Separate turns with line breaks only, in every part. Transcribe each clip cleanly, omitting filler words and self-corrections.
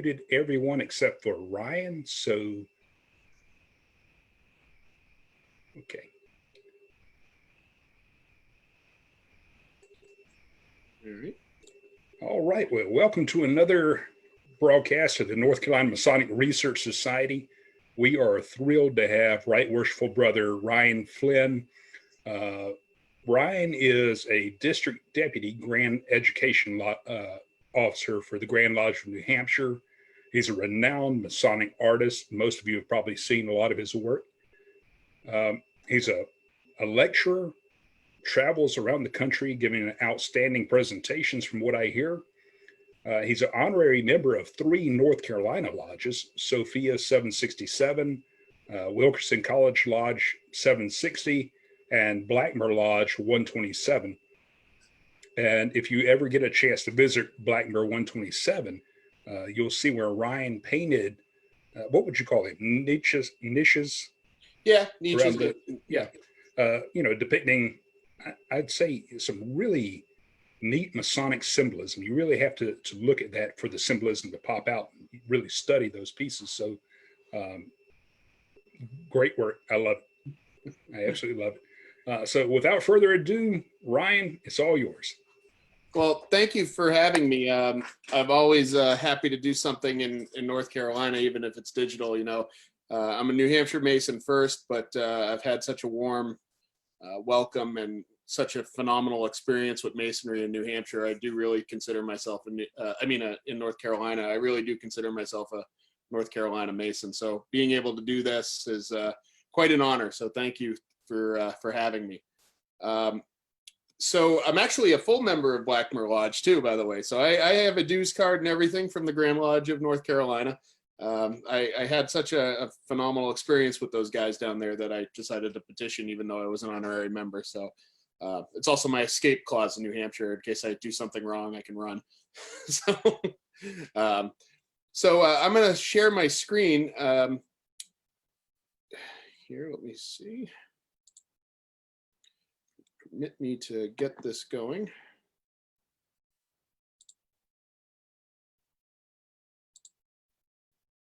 muted everyone except for Ryan. So, okay.
All right.
All right. Well, welcome to another broadcast of the North Carolina Masonic Research Society. We are thrilled to have Right Worshipful Brother Ryan Flynn. Ryan is a district deputy Grand Education officer for the Grand Lodge of New Hampshire. He's a renowned Masonic artist. Most of you have probably seen a lot of his work. He's a lecturer, travels around the country giving outstanding presentations from what I hear. He's an honorary member of 3 North Carolina lodges, Sophia 767, Wilkerson College Lodge 760, and Blackmer Lodge 127. And if you ever get a chance to visit Blackmer 127, you'll see where Ryan painted, what would you call it, niches?
Yeah, niches.
Depicting, I'd say, some really neat Masonic symbolism. You really have to look at that for the symbolism to pop out and really study those pieces. So great work. I love it. I absolutely love it. So without further ado, Ryan, it's all yours.
Well, thank you for having me. I'm always happy to do something in North Carolina, even if it's digital. I'm a New Hampshire Mason first, but I've had such a warm welcome and such a phenomenal experience with Masonry in New Hampshire. I do really consider myself, in North Carolina, I really do consider myself a North Carolina Mason. So being able to do this is quite an honor. So thank you for having me. So I'm actually a full member of Blackmer Lodge too, by the way. So I have a dues card and everything from the Grand Lodge of North Carolina. I had such a phenomenal experience with those guys down there that I decided to petition, even though I was an honorary member. So it's also my escape clause in New Hampshire. In case I do something wrong, I can run. I'm going to share my screen here. Let me see. Permit me to get this going.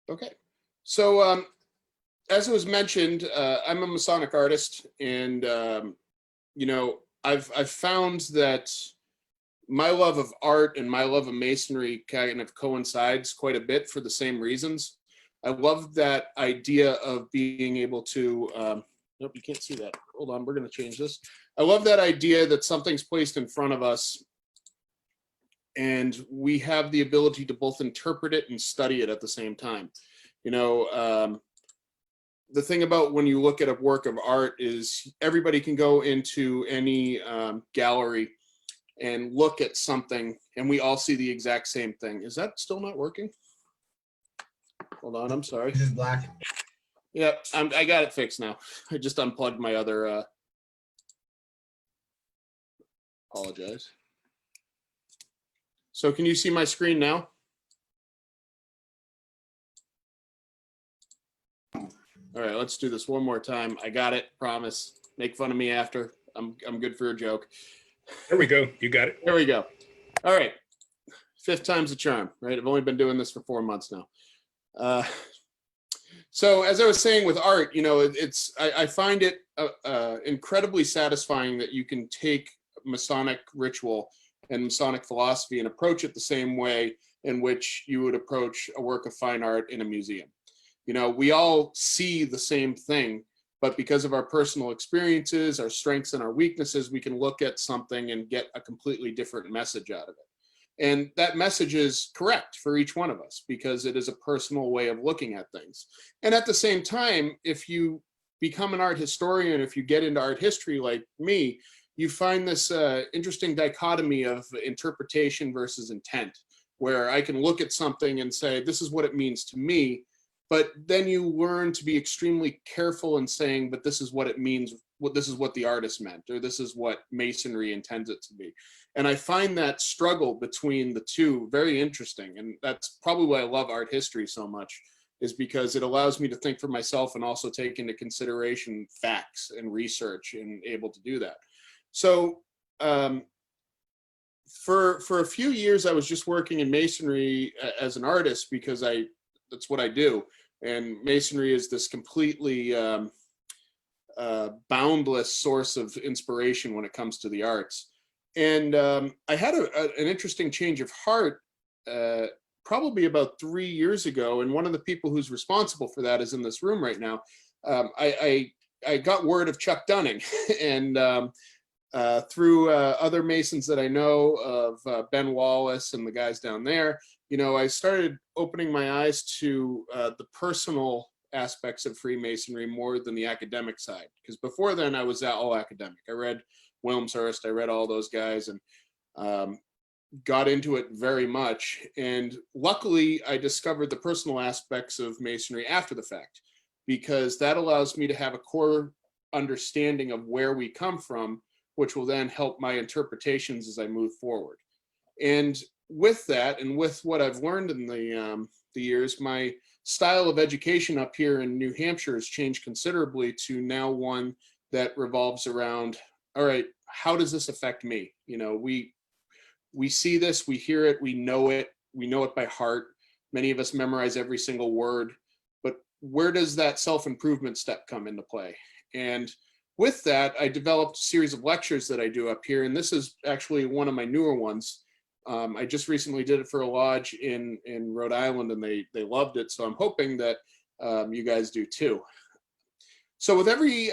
Okay, so as it was mentioned, I'm a Masonic artist, and I've found that my love of art and my love of Masonry kind of coincides quite a bit for the same reasons. I love that idea of being able to. Nope, you can't see that. Hold on, we're going to change this. I love that idea that something's placed in front of us, and we have the ability to both interpret it and study it at the same time. The thing about when you look at a work of art is everybody can go into any gallery and look at something, and we all see the exact same thing. Is that still not working? Hold on, I'm sorry.
This is black.
Yep, I got it fixed now. I just unplugged my other. Apologize. So can you see my screen now? All right, let's do this one more time. I got it, promise. Make fun of me after. I'm good for a joke.
There we go. You got it.
There we go. All right. 5th time's the charm, right? I've only been doing this for 4 months now. So as I was saying with art, I find it incredibly satisfying that you can take Masonic ritual and Masonic philosophy and approach it the same way in which you would approach a work of fine art in a museum. We all see the same thing, but because of our personal experiences, our strengths and our weaknesses, we can look at something and get a completely different message out of it. And that message is correct for each one of us because it is a personal way of looking at things. And at the same time, if you become an art historian, if you get into art history like me, you find this interesting dichotomy of interpretation versus intent, where I can look at something and say, this is what it means to me. But then you learn to be extremely careful in saying, but this is what it means, this is what the artist meant, or this is what Masonry intends it to be. And I find that struggle between the two very interesting. And that's probably why I love art history so much, is because it allows me to think for myself and also take into consideration facts and research and able to do that. So for a few years, I was just working in masonry as an artist because that's what I do. And masonry is this completely boundless source of inspiration when it comes to the arts. And I had an interesting change of heart probably about 3 years ago. And one of the people who's responsible for that is in this room right now. I got word of Chuck Dunning and through other Masons that I know of, Ben Wallace and the guys down there, I started opening my eyes to the personal aspects of Freemasonry more than the academic side. Because before then, I was all academic. I read Wilmshurst, I read all those guys, and got into it very much. And luckily, I discovered the personal aspects of Masonry after the fact, because that allows me to have a core understanding of where we come from, which will then help my interpretations as I move forward. And with that, and with what I've learned in the years, my style of education up here in New Hampshire has changed considerably to now one that revolves around, all right, how does this affect me? We see this, we hear it, we know it by heart. Many of us memorize every single word, but where does that self-improvement step come into play? And with that, I developed a series of lectures that I do up here, and this is actually one of my newer ones. I just recently did it for a lodge in Rhode Island, and they loved it, so I'm hoping that you guys do too. So with every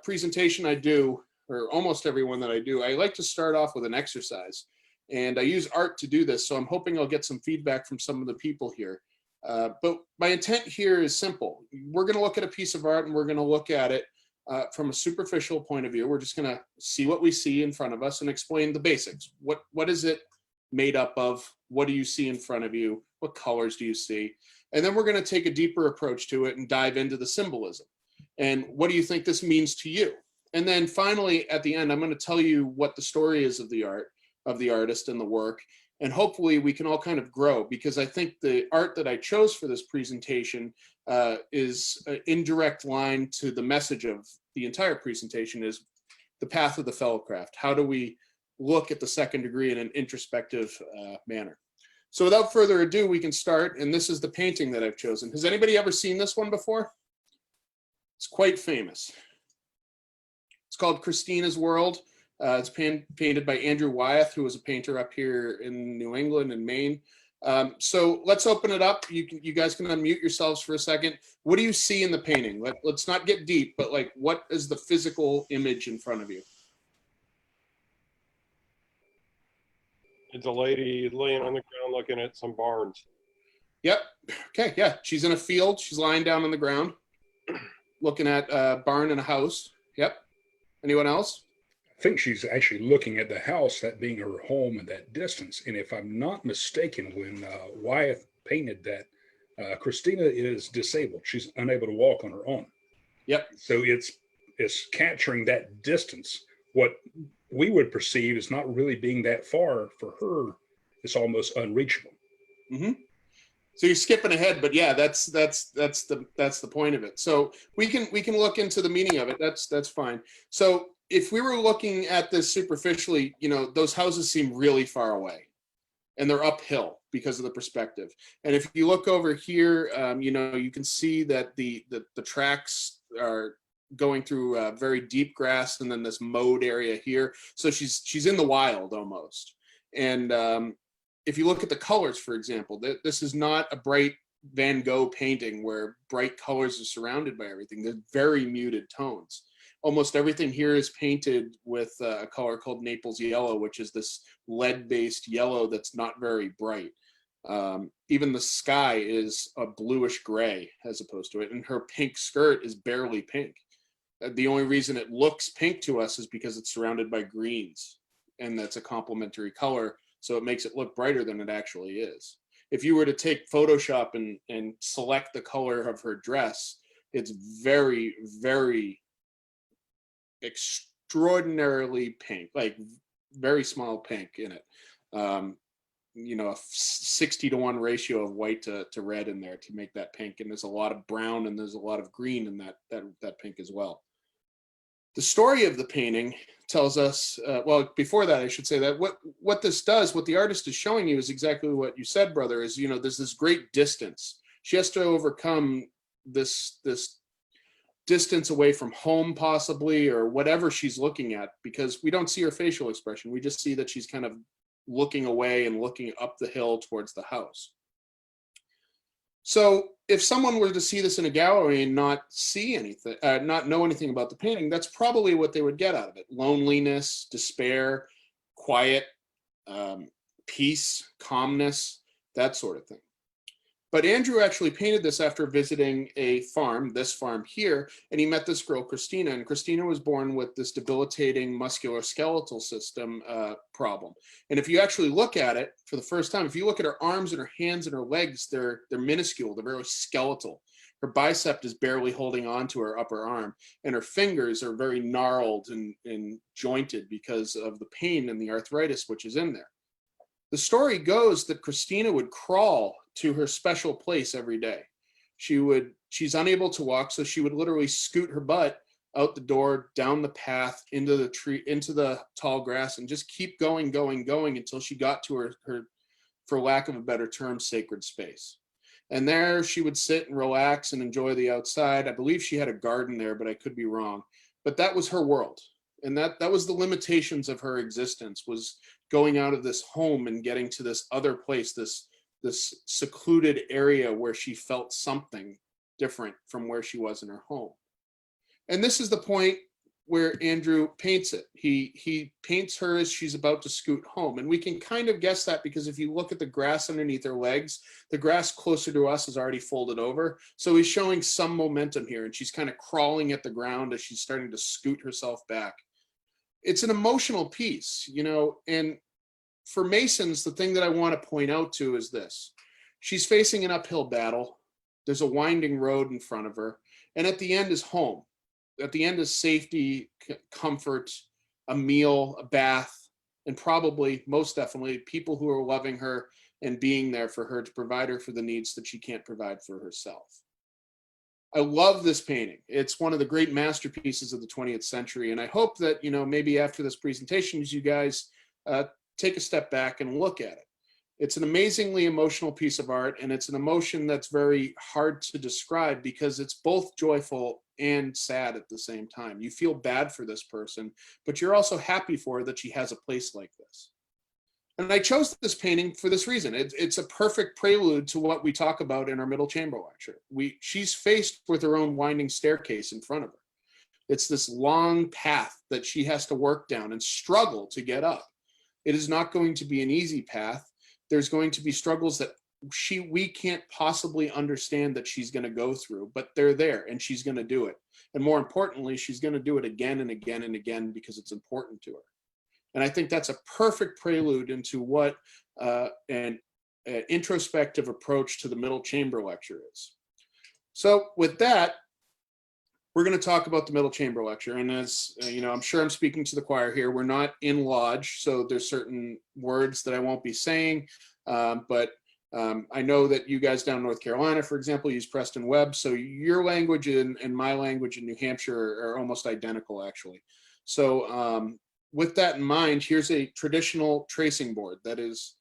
presentation I do, or almost every one that I do, I like to start off with an exercise. And I use art to do this, so I'm hoping I'll get some feedback from some of the people here. But my intent here is simple. We're going to look at a piece of art, and we're going to look at it from a superficial point of view. We're just going to see what we see in front of us and explain the basics. What is it made up of? What do you see in front of you? What colors do you see? And then we're going to take a deeper approach to it and dive into the symbolism. And what do you think this means to you? And then finally, at the end, I'm going to tell you what the story is of the art, of the artist and the work. And hopefully we can all kind of grow, because I think the art that I chose for this presentation is an indirect line to the message of the entire presentation, is the path of the Fellowcraft. How do we look at the second degree in an introspective manner? So without further ado, we can start. And this is the painting that I've chosen. Has anybody ever seen this one before? It's quite famous. It's called Christina's World. It's painted by Andrew Wyeth, who was a painter up here in New England and Maine. So let's open it up. You guys can unmute yourselves for a second. What do you see in the painting? Let's not get deep, but like, what is the physical image in front of you?
It's a lady laying on the ground looking at some barns.
Yep. Okay. Yeah. She's in a field. She's lying down on the ground looking at a barn and a house. Yep. Anyone else?
I think she's actually looking at the house, that being her home at that distance. And if I'm not mistaken, when Wyeth painted that, Christina is disabled. She's unable to walk on her own.
Yep.
So it's capturing that distance. What we would perceive as not really being that far, for her, it's almost unreachable.
Mm-hmm. So you're skipping ahead, but yeah, that's the point of it. So we can look into the meaning of it. That's fine. So if we were looking at this superficially, those houses seem really far away, and they're uphill because of the perspective. And if you look over here, you can see that the tracks are going through very deep grass, and then this mowed area here. So she's in the wild almost. And if you look at the colors, for example, this is not a bright Van Gogh painting where bright colors are surrounded by everything. They're very muted tones. Almost everything here is painted with a color called Naples yellow, which is this lead-based yellow that's not very bright. Even the sky is a bluish gray as opposed to it, and her pink skirt is barely pink. The only reason it looks pink to us is because it's surrounded by greens, and that's a complementary color, so it makes it look brighter than it actually is. If you were to take Photoshop and select the color of her dress, it's very, very extraordinarily pink, like very small pink in it. A 60-to-1 ratio of white to red in there to make that pink. And there's a lot of brown and there's a lot of green in that pink as well. The story of the painting tells us, well, before that, I should say that what this does, what the artist is showing you is exactly what you said, brother, is, there's this great distance. She has to overcome this distance away from home, possibly, or whatever she's looking at, because we don't see her facial expression. We just see that she's kind of looking away and looking up the hill towards the house. So if someone were to see this in a gallery and not see anything, not know anything about the painting, that's probably what they would get out of it. Loneliness, despair, quiet, peace, calmness, that sort of thing. But Andrew actually painted this after visiting a farm, this farm here, and he met this girl, Christina, and Christina was born with this debilitating musculoskeletal system problem. And if you actually look at it for the first time, if you look at her arms and her hands and her legs, they're minuscule, they're very skeletal. Her bicep is barely holding on to her upper arm, and her fingers are very gnarled and jointed because of the pain and the arthritis which is in there. The story goes that Christina would crawl to her special place every day. She's unable to walk, so she would literally scoot her butt out the door, down the path, into the tree, into the tall grass, and just keep going until she got to her, for lack of a better term, sacred space. And there she would sit and relax and enjoy the outside. I believe she had a garden there, but I could be wrong. But that was her world. And that was the limitations of her existence, was going out of this home and getting to this other place, this secluded area where she felt something different from where she was in her home. And this is the point where Andrew paints it. He paints her as she's about to scoot home. And we can kind of guess that because if you look at the grass underneath her legs, the grass closer to us is already folded over. So he's showing some momentum here, and she's kind of crawling at the ground as she's starting to scoot herself back. It's an emotional piece, and for Masons, the thing that I want to point out to is this. She's facing an uphill battle. There's a winding road in front of her. And at the end is home. At the end is safety, comfort, a meal, a bath, and probably, most definitely, people who are loving her and being there for her to provide her for the needs that she can't provide for herself. I love this painting. It's one of the great masterpieces of the 20th century. And I hope that, maybe after this presentation, you guys take a step back and look at it. It's an amazingly emotional piece of art, and it's an emotion that's very hard to describe because it's both joyful and sad at the same time. You feel bad for this person, but you're also happy for her that she has a place like this. And I chose this painting for this reason. It's a perfect prelude to what we talk about in our middle chamber lecture. She's faced with her own winding staircase in front of her. It's this long path that she has to work down and struggle to get up. It is not going to be an easy path. There's going to be struggles that we can't possibly understand that she's going to go through, but they're there and she's going to do it. And more importantly, she's going to do it again and again and again because it's important to her. And I think that's a perfect prelude into what an introspective approach to the middle chamber lecture is. So with that, we're going to talk about the middle chamber lecture. And as I'm sure I'm speaking to the choir here, we're not in lodge, so there's certain words that I won't be saying. But I know that you guys down in North Carolina, for example, use Preston Webb. So your language and my language in New Hampshire are almost identical, actually. So with that in mind, here's a traditional tracing board that is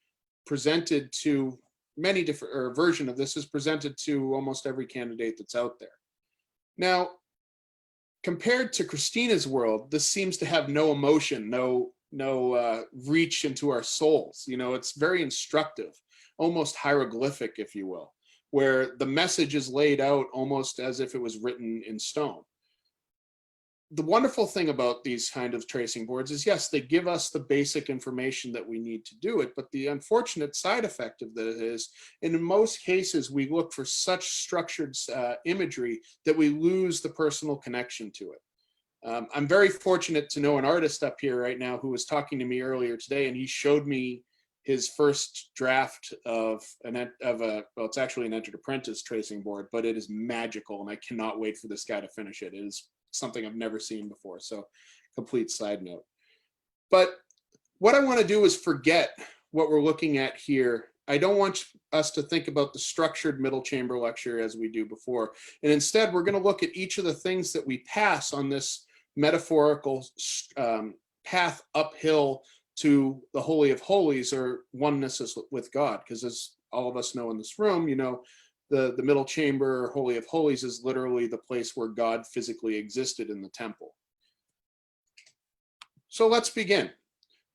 presented to many different, or a version of this is presented to almost every candidate that's out there. Now, compared to Christina's world, this seems to have no emotion, no reach into our souls. It's very instructive, almost hieroglyphic, if you will, where the message is laid out almost as if it was written in stone. The wonderful thing about these kind of tracing boards is, yes, they give us the basic information that we need to do it, but the unfortunate side effect of that is, in most cases, we look for such structured imagery that we lose the personal connection to it. I'm very fortunate to know an artist up here right now who was talking to me earlier today, and he showed me his first draft of well, it's actually an entered apprentice tracing board, but it is magical, and I cannot wait for this guy to finish it. It is something I've never seen before. So, complete side note. But what I want to do is forget what we're looking at here. I don't want us to think about the structured middle chamber lecture as we do before. And instead, we're going to look at each of the things that we pass on this metaphorical path uphill to the Holy of Holies, or oneness with God. Because as all of us know in this room, you know, the middle chamber, or Holy of Holies, is literally the place where God physically existed in the temple. So let's begin.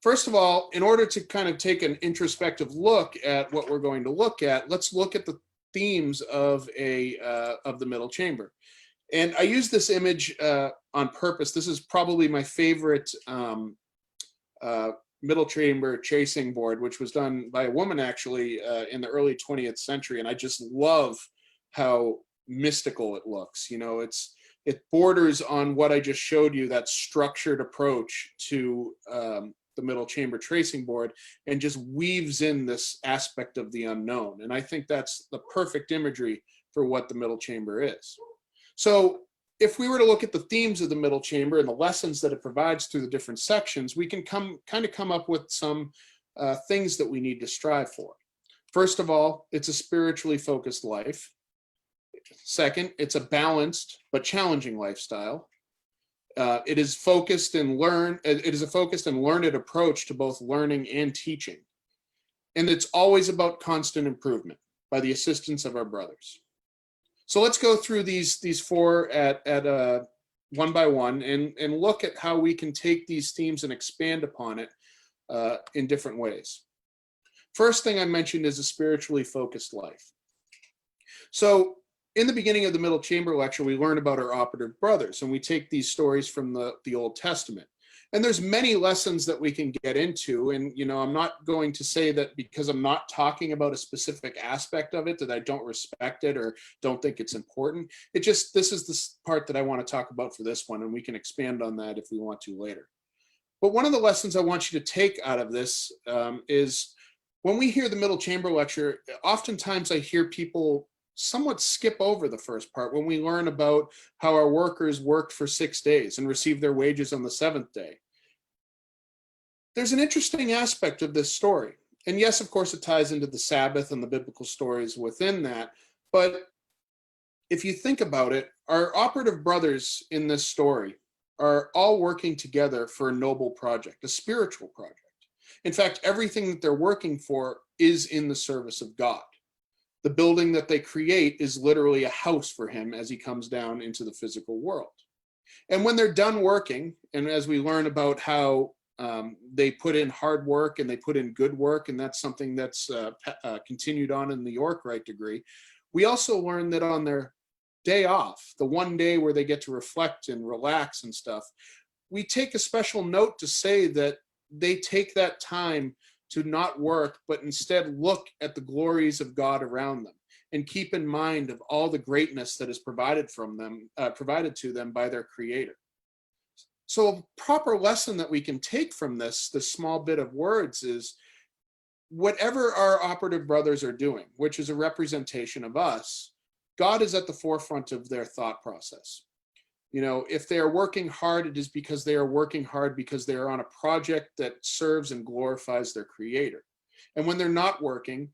First of all, in order to kind of take an introspective look at what we're going to look at, let's look at the themes of the middle chamber. And I use this image on purpose. This is probably my favorite middle chamber chasing board, which was done by a woman actually in the early 20th century. And I just love how mystical it looks. You know, it borders on what I just showed you, that structured approach to the middle chamber tracing board, and just weaves in this aspect of the unknown. And I think that's the perfect imagery for what the middle chamber is. So if we were to look at the themes of the middle chamber and the lessons that it provides through the different sections, we can come up with some things that we need to strive for. First of all, it's a spiritually focused life. Second, it's a balanced but challenging lifestyle. It is a focused and learned approach to both learning and teaching. And it's always about constant improvement by the assistance of our brothers. So let's go through these four at one by one and look at how we can take these themes and expand upon it in different ways. First thing I mentioned is a spiritually focused life. So in the beginning of the middle chamber lecture, we learn about our operative brothers, and we take these stories from the Old Testament. And there's many lessons that we can get into. And, you know, I'm not going to say that because I'm not talking about a specific aspect of it that I don't respect it or don't think it's important. This is the part that I want to talk about for this one, and we can expand on that if we want to later. But one of the lessons I want you to take out of this is when we hear the middle chamber lecture, oftentimes I hear people somewhat skip over the first part when we learn about how our workers worked for 6 days and received their wages on the 7th day. There's an interesting aspect of this story. And yes, of course, it ties into the Sabbath and the biblical stories within that. But if you think about it, our operative brothers in this story are all working together for a noble project, a spiritual project. In fact, everything that they're working for is in the service of God. The building that they create is literally a house for him as he comes down into the physical world. And when they're done working, and as we learn about how they put in hard work and they put in good work, and that's something that's continued on in the York Rite degree, we also learn that on their day off, the one day where they get to reflect and relax and stuff, we take a special note to say that they take that time to not work, but instead look at the glories of God around them and keep in mind of all the greatness that is provided to them by their Creator. So a proper lesson that we can take from this small bit of words is whatever our operative brothers are doing, which is a representation of us, God is at the forefront of their thought process. You know, if they are working hard, it is because they are working hard because they are on a project that serves and glorifies their Creator. And when they're not working,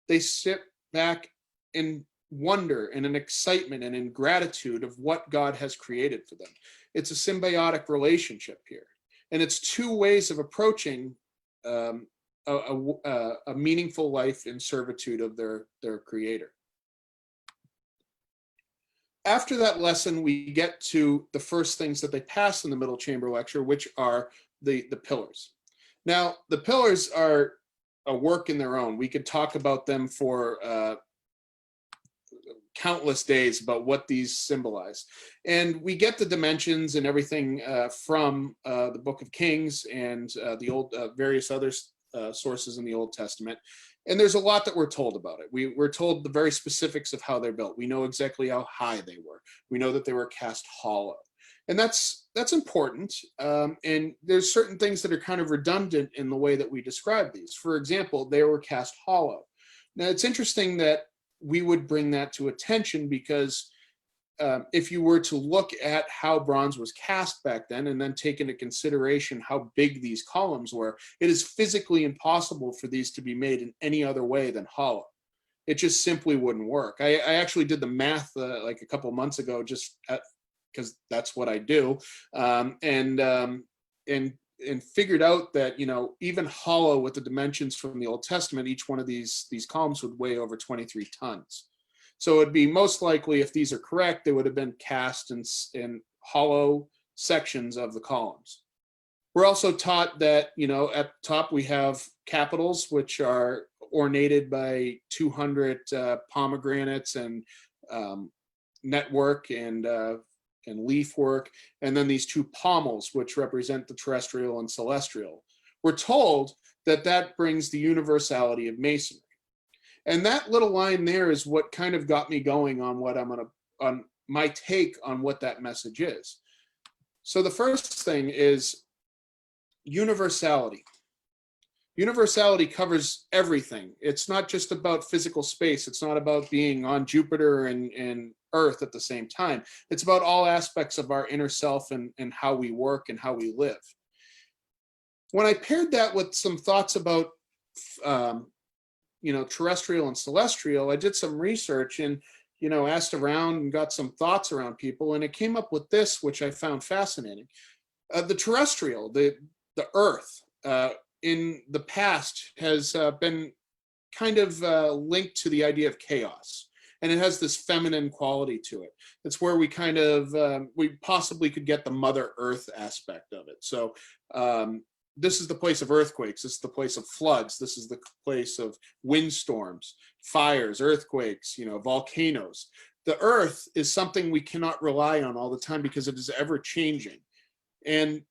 they sit back in wonder and in excitement and in gratitude of what God has created for them. It's a symbiotic relationship here. And it's two ways of approaching a meaningful life in servitude of their Creator. After that lesson, we get to the first things that they pass in the middle chamber lecture, which are the pillars. Now, the pillars are a work in their own. We could talk about them for countless days about what these symbolize. And we get the dimensions and everything from the Book of Kings and the old various other sources in the Old Testament. And there's a lot that we're told about it. We're told the very specifics of how they're built. We know exactly how high they were. We know that they were cast hollow. And that's important. And there's certain things that are kind of redundant in the way that we describe these. For example, they were cast hollow. Now, it's interesting that we would bring that to attention because if you were to look at how bronze was cast back then and then take into consideration how big these columns were, it is physically impossible for these to be made in any other way than hollow. It just simply wouldn't work. I actually did the math like a couple months ago just because that's what I do, and figured out that, you know, even hollow with the dimensions from the Old Testament, each one of these columns would weigh over 23 tons. So it'd be most likely, if these are correct, they would have been cast in hollow sections of the columns. We're also taught that, you know, at the top we have capitals, which are ornated by 200 pomegranates and network and leaf work, and then these two pommels, which represent the terrestrial and celestial. We're told that that brings the universality of masonry. And that little line there is what kind of got me going on what on my take on what that message is. So the first thing is universality. Universality covers everything. It's not just about physical space. It's not about being on Jupiter and Earth at the same time. It's about all aspects of our inner self and how we work and how we live. When I paired that with some thoughts about you know, terrestrial and celestial, I did some research and, you know, asked around and got some thoughts around people, and it came up with this, which I found fascinating. The terrestrial, the Earth, in the past has been kind of linked to the idea of chaos, and it has this feminine quality to it. It's where we kind of, we possibly could get the Mother Earth aspect of it. So this is the place of earthquakes. This is the place of floods. This is the place of windstorms, fires, earthquakes, you know, volcanoes. The earth is something we cannot rely on all the time because it is ever changing. And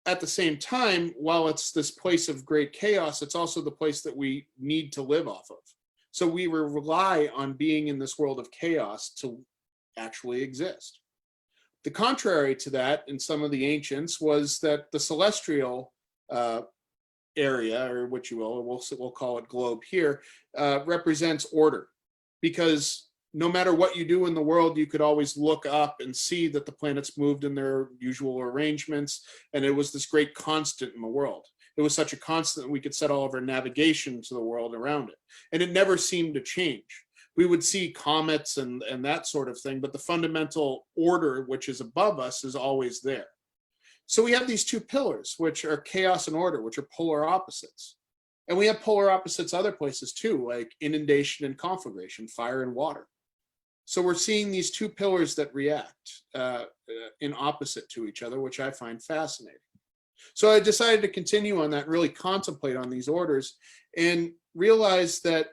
at the same time, while it's this place of great chaos, it's also the place that we need to live off of. So we rely on being in this world of chaos to actually exist. The contrary to that in some of the ancients was that the celestial area, or what you will, we'll call it globe here, represents order. Because no matter what you do in the world, you could always look up and see that the planets moved in their usual arrangements, and it was this great constant in the world. It was such a constant that we could set all of our navigation to the world around it. And it never seemed to change. We would see comets and that sort of thing, but the fundamental order, which is above us, is always there. So we have these two pillars, which are chaos and order, which are polar opposites. And we have polar opposites other places too, like inundation and conflagration, fire and water. So we're seeing these two pillars that react in opposite to each other, which I find fascinating. So I decided to continue on that, really contemplate on these orders, and realize that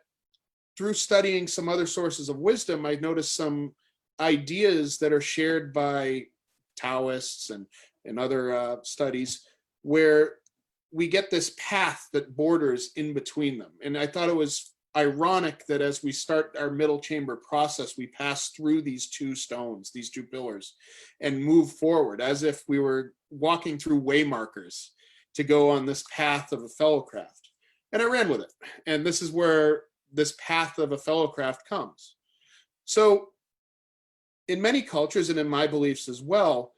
through studying some other sources of wisdom, I noticed some ideas that are shared by Taoists and other studies where we get this path that borders in between them. And I thought it was ironic that as we start our middle chamber process, we pass through these two stones, these two pillars, and move forward as if we were walking through waymarkers to go on this path of a Fellowcraft. And I ran with it. And this is where this path of a Fellowcraft comes. So in many cultures, and in my beliefs as well,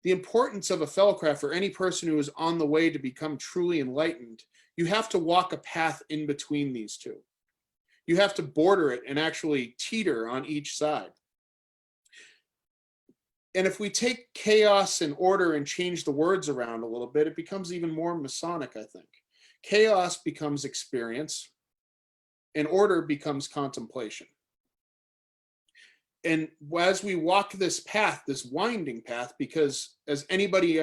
the importance of a Fellowcraft for any person who is on the way to become truly enlightened, you have to walk a path in between these two. You have to border it and actually teeter on each side. And if we take chaos and order and change the words around a little bit, it becomes even more Masonic, I think. Chaos becomes experience, and order becomes contemplation. And as we walk this path, this winding path, because as everybody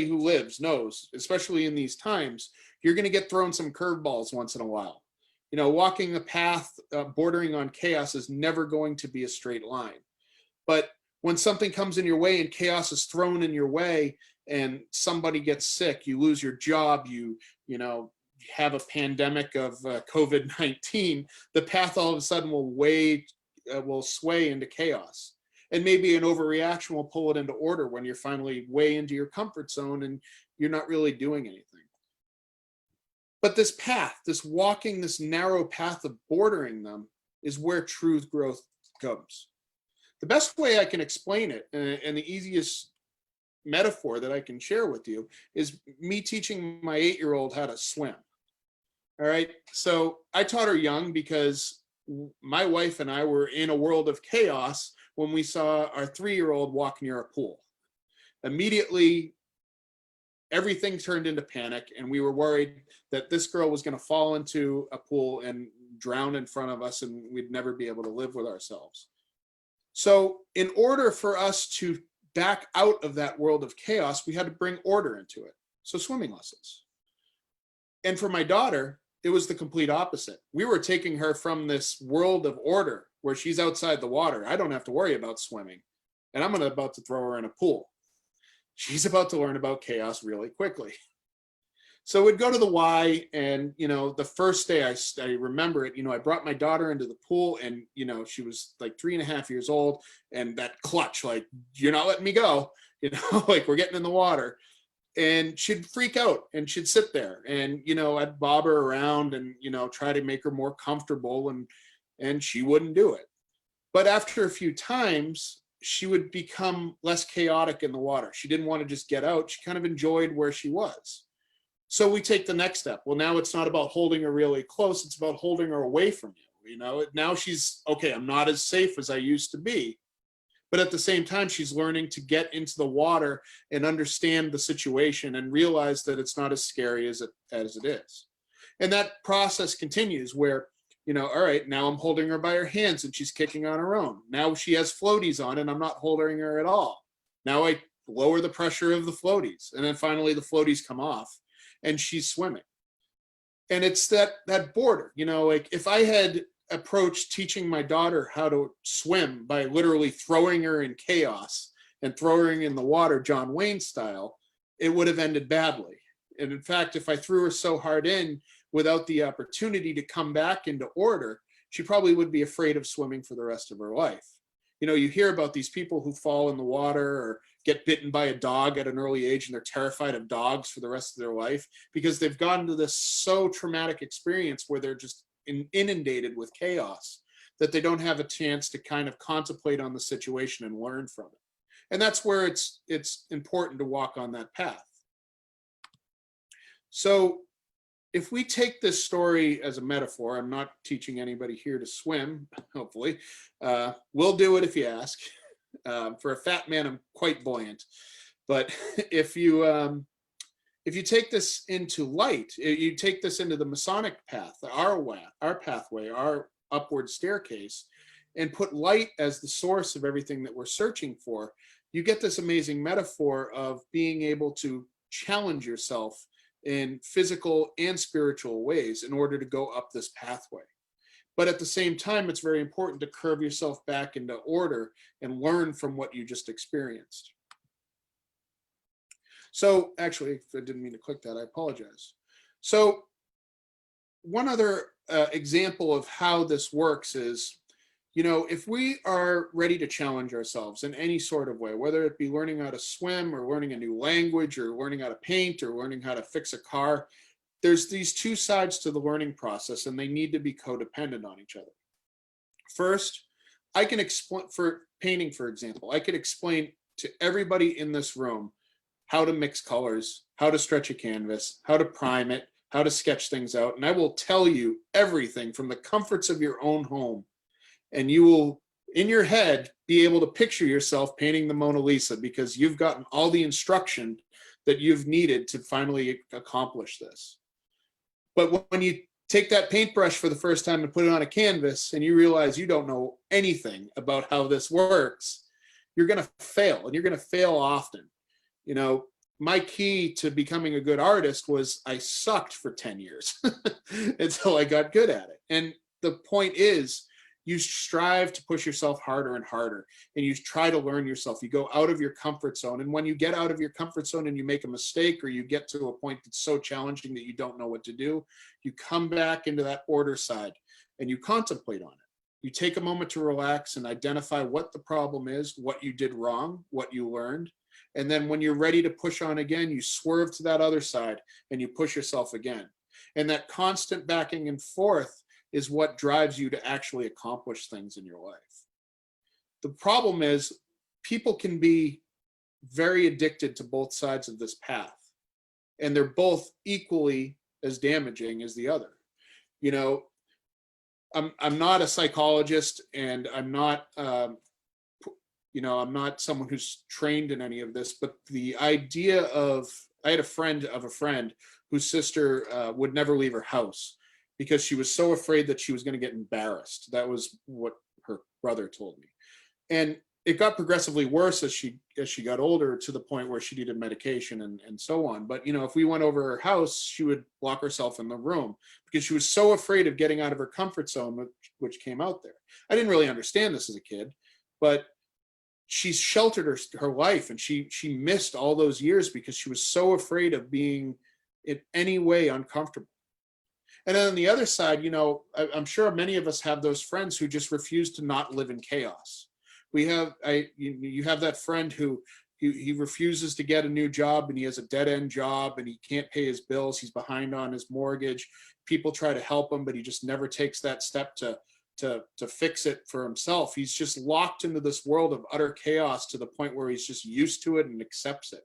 who lives knows, especially in these times, you're going to get thrown some curveballs once in a while. You know, walking a path bordering on chaos is never going to be a straight line. But when something comes in your way and chaos is thrown in your way and somebody gets sick, you lose your job, you have a pandemic of COVID-19, the path all of a sudden will sway into chaos. And maybe an overreaction will pull it into order when you're finally way into your comfort zone and you're not really doing anything. But this path, this walking, this narrow path of bordering them is where truth growth comes. The best way I can explain it, and the easiest metaphor that I can share with you, is me teaching my 8-year-old how to swim. All right, so I taught her young because my wife and I were in a world of chaos when we saw our 3-year-old walk near a pool. Immediately, everything turned into panic, and we were worried that this girl was going to fall into a pool and drown in front of us, and we'd never be able to live with ourselves. So in order for us to back out of that world of chaos, we had to bring order into it. So swimming lessons. And for my daughter, it was the complete opposite. We were taking her from this world of order where she's outside the water. I don't have to worry about swimming. And I'm about to throw her in a pool. She's about to learn about chaos really quickly. So we'd go to the Y, and, you know, the first day I remember it, you know, I brought my daughter into the pool, and, you know, she was like 3.5 years old, and that clutch, like, you're not letting me go, you know, like, we're getting in the water. And she'd freak out, and she'd sit there, and, you know, I'd bob her around and, you know, try to make her more comfortable, and she wouldn't do it. But after a few times, she would become less chaotic in the water. She didn't want to just get out. She kind of enjoyed where she was. So we take the next step. Well, now it's not about holding her really close. It's about holding her away from you. You know, now she's, okay, I'm not as safe as I used to be. But at the same time, she's learning to get into the water and understand the situation and realize that it's not as scary as it is. And that process continues where, you know, all right, now I'm holding her by her hands and she's kicking on her own. Now she has floaties on and I'm not holding her at all. Now I lower the pressure of the floaties, and then finally the floaties come off and she's swimming. And it's that border, you know, like if I had approached teaching my daughter how to swim by literally throwing her in chaos and throwing her in the water, John Wayne style, it would have ended badly. And in fact, if I threw her so hard in without the opportunity to come back into order, she probably would be afraid of swimming for the rest of her life. You know, you hear about these people who fall in the water or get bitten by a dog at an early age, and they're terrified of dogs for the rest of their life because they've gotten to this so traumatic experience where they're just inundated with chaos that they don't have a chance to kind of contemplate on the situation and learn from it. And that's where it's important to walk on that path. So if we take this story as a metaphor, I'm not teaching anybody here to swim, hopefully. We'll do it if you ask. For a fat man, I'm quite buoyant. But if you take this into light, you take this into the Masonic path, our pathway, our upward staircase, and put light as the source of everything that we're searching for, you get this amazing metaphor of being able to challenge yourself in physical and spiritual ways in order to go up this pathway. But at the same time, it's very important to curve yourself back into order and learn from what you just experienced. So actually, if I didn't mean to click that, I apologize. So one other example of how this works is, you know, if we are ready to challenge ourselves in any sort of way, whether it be learning how to swim or learning a new language or learning how to paint or learning how to fix a car, there's these two sides to the learning process, and they need to be codependent on each other. First, I can explain, for painting, for example, I could explain to everybody in this room how to mix colors, how to stretch a canvas, how to prime it, how to sketch things out. And I will tell you everything from the comforts of your own home. And you will, in your head, be able to picture yourself painting the Mona Lisa because you've gotten all the instruction that you've needed to finally accomplish this. But when you take that paintbrush for the first time and put it on a canvas and you realize you don't know anything about how this works, you're going to fail, and you're going to fail often. You know, my key to becoming a good artist was I sucked for 10 years until I got good at it. And the point is, you strive to push yourself harder and harder, and you try to learn yourself. You go out of your comfort zone. And when you get out of your comfort zone and you make a mistake, or you get to a point that's so challenging that you don't know what to do, you come back into that order side and you contemplate on it. You take a moment to relax and identify what the problem is, what you did wrong, what you learned. And then when you're ready to push on again, you swerve to that other side and you push yourself again. And that constant backing and forth is what drives you to actually accomplish things in your life. The problem is people can be very addicted to both sides of this path, and they're both equally as damaging as the other. You know, I'm not a psychologist, and I'm not you know, I'm not someone who's trained in any of this, but the idea of, I had a friend of a friend whose sister would never leave her house because she was so afraid that she was going to get embarrassed. That was what her brother told me. And it got progressively worse as she got older, to the point where she needed medication and so on. But, you know, if we went over her house, she would lock herself in the room because she was so afraid of getting out of her comfort zone, which came out there. I didn't really understand this as a kid, but she's sheltered her life, and she missed all those years because she was so afraid of being in any way uncomfortable. And then on the other side, you know, I'm sure many of us have those friends who just refuse to not live in chaos. You have that friend who he refuses to get a new job, and he has a dead-end job, and he can't pay his bills. He's behind on his mortgage. People try to help him, but he just never takes that step to fix it for himself. He's just locked into this world of utter chaos to the point where he's just used to it and accepts it.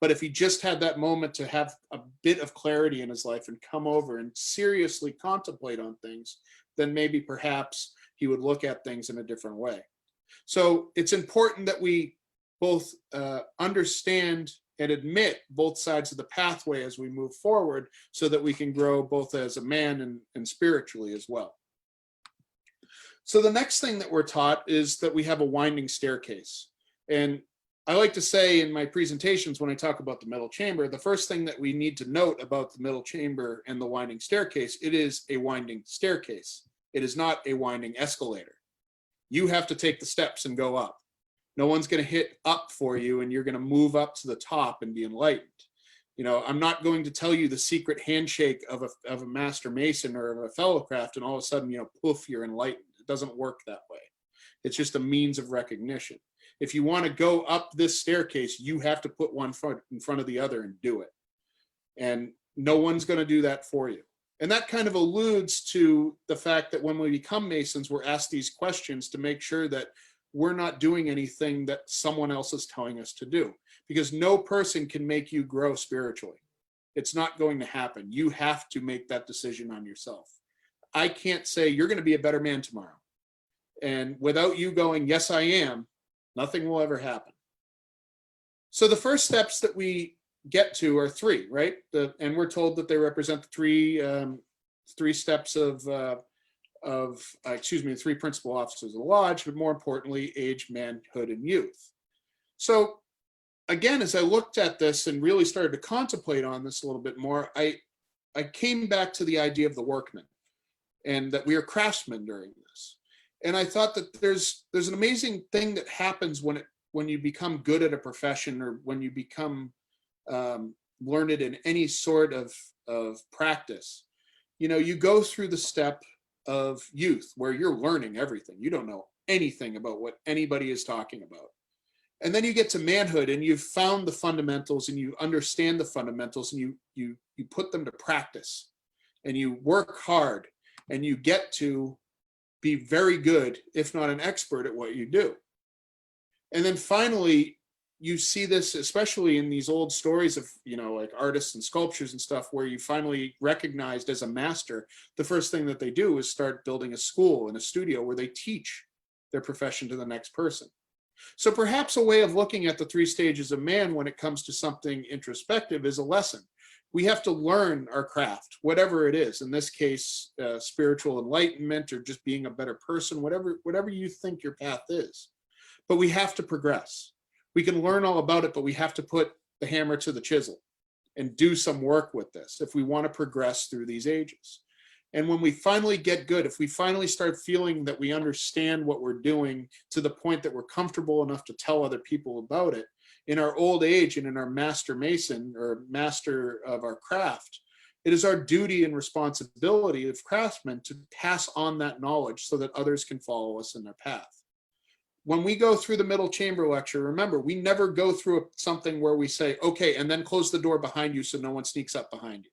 But if he just had that moment to have a bit of clarity in his life and come over and seriously contemplate on things, then maybe perhaps he would look at things in a different way. So it's important that we both understand and admit both sides of the pathway as we move forward, so that we can grow both as a man and spiritually as well. So the next thing that we're taught is that we have a winding staircase. And I like to say in my presentations, when I talk about the middle chamber, the first thing that we need to note about the middle chamber and the winding staircase, it is a winding staircase. It is not a winding escalator. You have to take the steps and go up. No one's going to hit up for you and you're going to move up to the top and be enlightened. You know, I'm not going to tell you the secret handshake of a master mason or of a Fellowcraft, and all of a sudden, you know, poof, you're enlightened. It doesn't work that way. It's just a means of recognition. If you want to go up this staircase, you have to put one foot in front of the other and do it. And no one's going to do that for you. And that kind of alludes to the fact that when we become Masons, we're asked these questions to make sure that we're not doing anything that someone else is telling us to do, because no person can make you grow spiritually. It's not going to happen. You have to make that decision on yourself. I can't say you're going to be a better man tomorrow. And without you going, yes, I am, nothing will ever happen. So the first steps that we get to are three, right? And we're told that they represent the three steps of the three principal offices of the lodge, but more importantly, age, manhood, and youth. So again, as I looked at this and really started to contemplate on this a little bit more, I came back to the idea of the workman, and that we are craftsmen during this. And I thought that there's an amazing thing that happens when you become good at a profession, or when you become learned in any sort of practice. You know, you go through the step of youth where you're learning everything. You don't know anything about what anybody is talking about. And then you get to manhood, and you've found the fundamentals, and you understand the fundamentals, and you put them to practice, and you work hard, and you get to be very good, if not an expert, at what you do. And then finally, you see this, especially in these old stories of, you know, like artists and sculptures and stuff, where you finally recognized as a master, the first thing that they do is start building a school and a studio where they teach their profession to the next person. So perhaps a way of looking at the three stages of man when it comes to something introspective is a lesson. We have to learn our craft, whatever it is. In this case, spiritual enlightenment, or just being a better person, whatever you think your path is. But we have to progress. We can learn all about it, but we have to put the hammer to the chisel and do some work with this if we want to progress through these ages. And when we finally get good, if we finally start feeling that we understand what we're doing to the point that we're comfortable enough to tell other people about it, in our old age and in our master mason, or master of our craft, it is our duty and responsibility of craftsmen to pass on that knowledge so that others can follow us in their path. When we go through the middle chamber lecture, remember, we never go through something where we say, okay, and then close the door behind you so no one sneaks up behind you.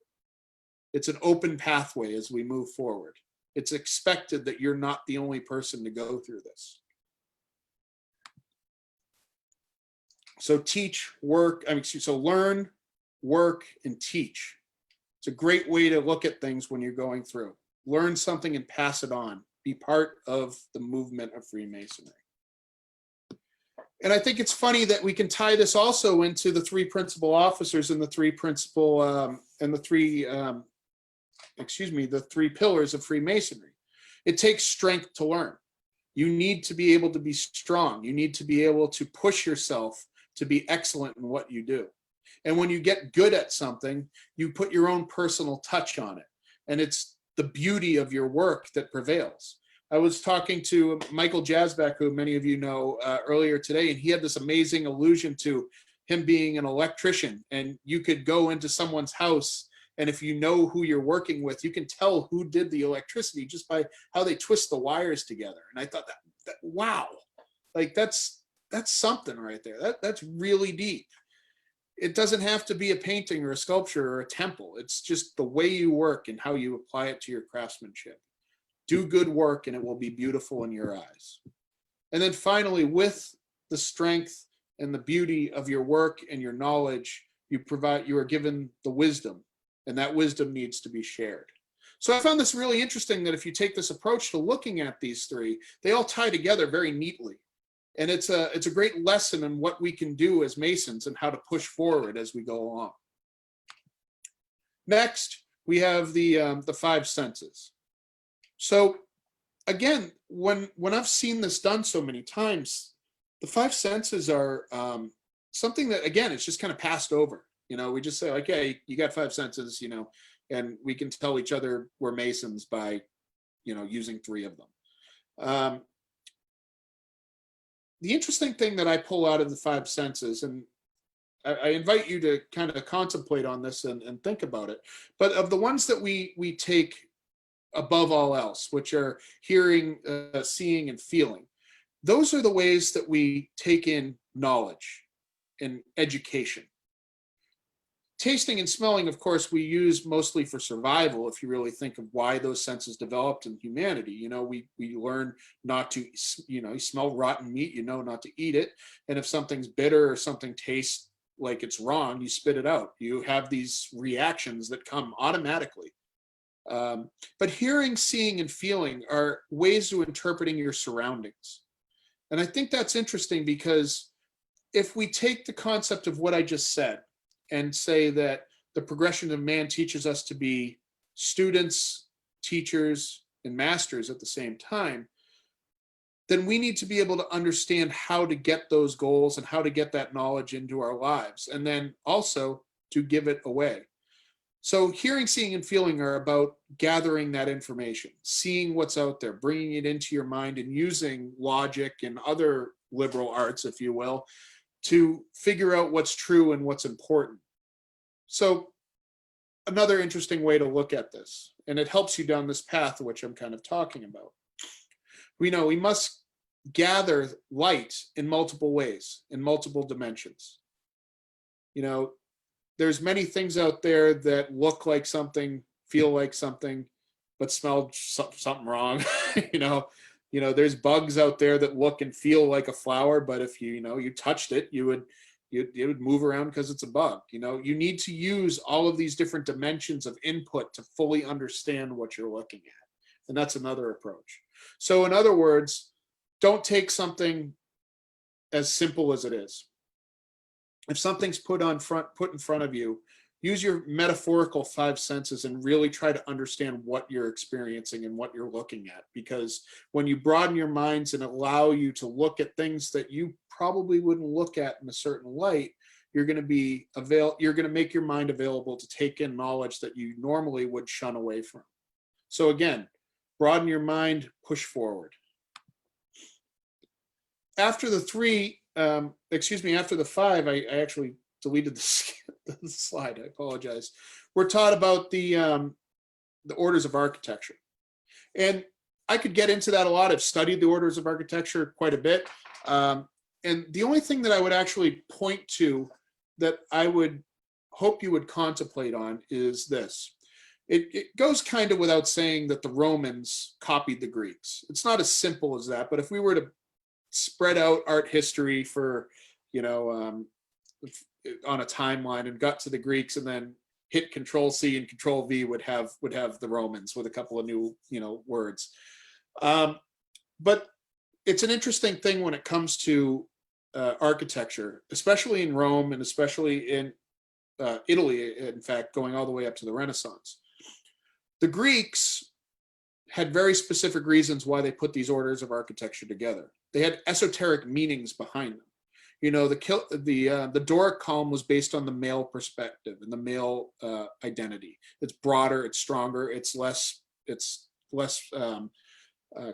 It's an open pathway as we move forward. It's expected that you're not the only person to go through this. So learn, work, and teach. It's a great way to look at things when you're going through. Learn something and pass it on. Be part of the movement of Freemasonry. And I think it's funny that we can tie this also into the three principal officers and the three principal and the three, the three pillars of Freemasonry. It takes strength to learn. You need to be able to be strong. You need to be able to push yourself to be excellent in what you do. And when you get good at something, you put your own personal touch on it. And it's the beauty of your work that prevails. I was talking to Michael Jasbeck, who many of you know, earlier today, and he had this amazing allusion to him being an electrician. And you could go into someone's house, and if you know who you're working with, you can tell who did the electricity just by how they twist the wires together. And I thought that wow, like that's something right there. That's really deep. It doesn't have to be a painting or a sculpture or a temple. It's just the way you work and how you apply it to your craftsmanship. Do good work and it will be beautiful in your eyes. And then finally, with the strength and the beauty of your work and your knowledge, you are given the wisdom, and that wisdom needs to be shared. So I found this really interesting that if you take this approach to looking at these three, they all tie together very neatly. And it's a great lesson in what we can do as Masons and how to push forward as we go along. Next, we have the five senses. So again, when I've seen this done so many times, the five senses are something that, again, it's just kind of passed over. You know, we just say, like, hey, you got five senses, you know, and we can tell each other we're Masons by, you know, using three of them. The interesting thing that I pull out of the five senses, and I invite you to kind of contemplate on this and think about it, but of the ones that we take above all else, which are hearing, seeing, and feeling, those are the ways that we take in knowledge and education. Tasting and smelling, of course, we use mostly for survival. If you really think of why those senses developed in humanity, you know, we learn not to, you know, you smell rotten meat, you know not to eat it. And if something's bitter or something tastes like it's wrong, you spit it out. You have these reactions that come automatically. But hearing, seeing, and feeling are ways to interpreting your surroundings. And I think that's interesting because if we take the concept of what I just said, and say that the progression of man teaches us to be students, teachers, and masters at the same time, then we need to be able to understand how to get those goals and how to get that knowledge into our lives, and then also to give it away. So hearing, seeing, and feeling are about gathering that information, seeing what's out there, bringing it into your mind, and using logic and other liberal arts, if you will, to figure out what's true and what's important. So another interesting way to look at this, and it helps you down this path, which I'm kind of talking about. We know we must gather light in multiple ways, in multiple dimensions. You know, there's many things out there that look like something, feel like something, but smell something wrong. You know, there's bugs out there that look and feel like a flower, but if you touched it, it would move around because it's a bug. You know, you need to use all of these different dimensions of input to fully understand what you're looking at. And that's another approach. So in other words, don't take something as simple as it is. If something's put in front of you, use your metaphorical five senses and really try to understand what you're experiencing and what you're looking at. Because when you broaden your minds and allow you to look at things that you probably wouldn't look at in a certain light, you're going to make your mind available to take in knowledge that you normally would shun away from. So again, broaden your mind, push forward. After the after the five, I actually deleted the slide. I apologize. We're taught about the orders of architecture. And I could get into that a lot. I've studied the orders of architecture quite a bit. And the only thing that I would actually point to that I would hope you would contemplate on is this. It goes kind of without saying that the Romans copied the Greeks. It's not as simple as that, but if we were to spread out art history for, on a timeline and got to the Greeks and then hit Control-C and Control-V would have the Romans with a couple of new, words. But it's an interesting thing when it comes to architecture, especially in Rome and especially in Italy, in fact, going all the way up to the Renaissance. The Greeks had very specific reasons why they put these orders of architecture together. They had esoteric meanings behind them. You know, the Doric column was based on the male perspective and the male identity. It's broader, it's stronger, it's less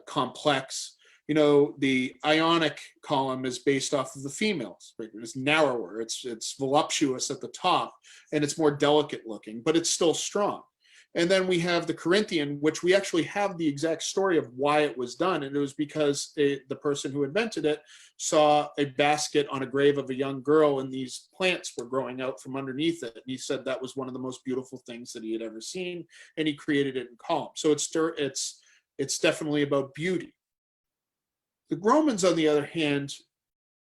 complex. You know, the Ionic column is based off of the females. It's narrower, it's voluptuous at the top, and it's more delicate looking, but it's still strong. And then we have the Corinthian, which we actually have the exact story of why it was done. And it was because the person who invented it saw a basket on a grave of a young girl, and these plants were growing out from underneath it. And he said that was one of the most beautiful things that he had ever seen, and he created it in column. So it's definitely about beauty. The Romans, on the other hand,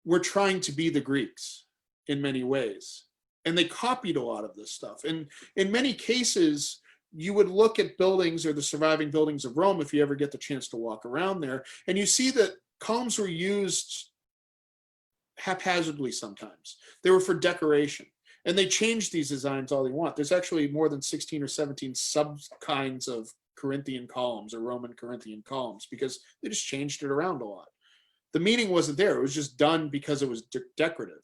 were trying to be the Greeks in many ways, and they copied a lot of this stuff. And in many cases, you would look at buildings or the surviving buildings of Rome, if you ever get the chance to walk around there, and you see that columns were used haphazardly sometimes. They were for decoration, and they changed these designs all they want. There's actually more than 16 or 17 sub-kinds of Corinthian columns or Roman Corinthian columns, because they just changed it around a lot. The meaning wasn't there. It was just done because it was decorative.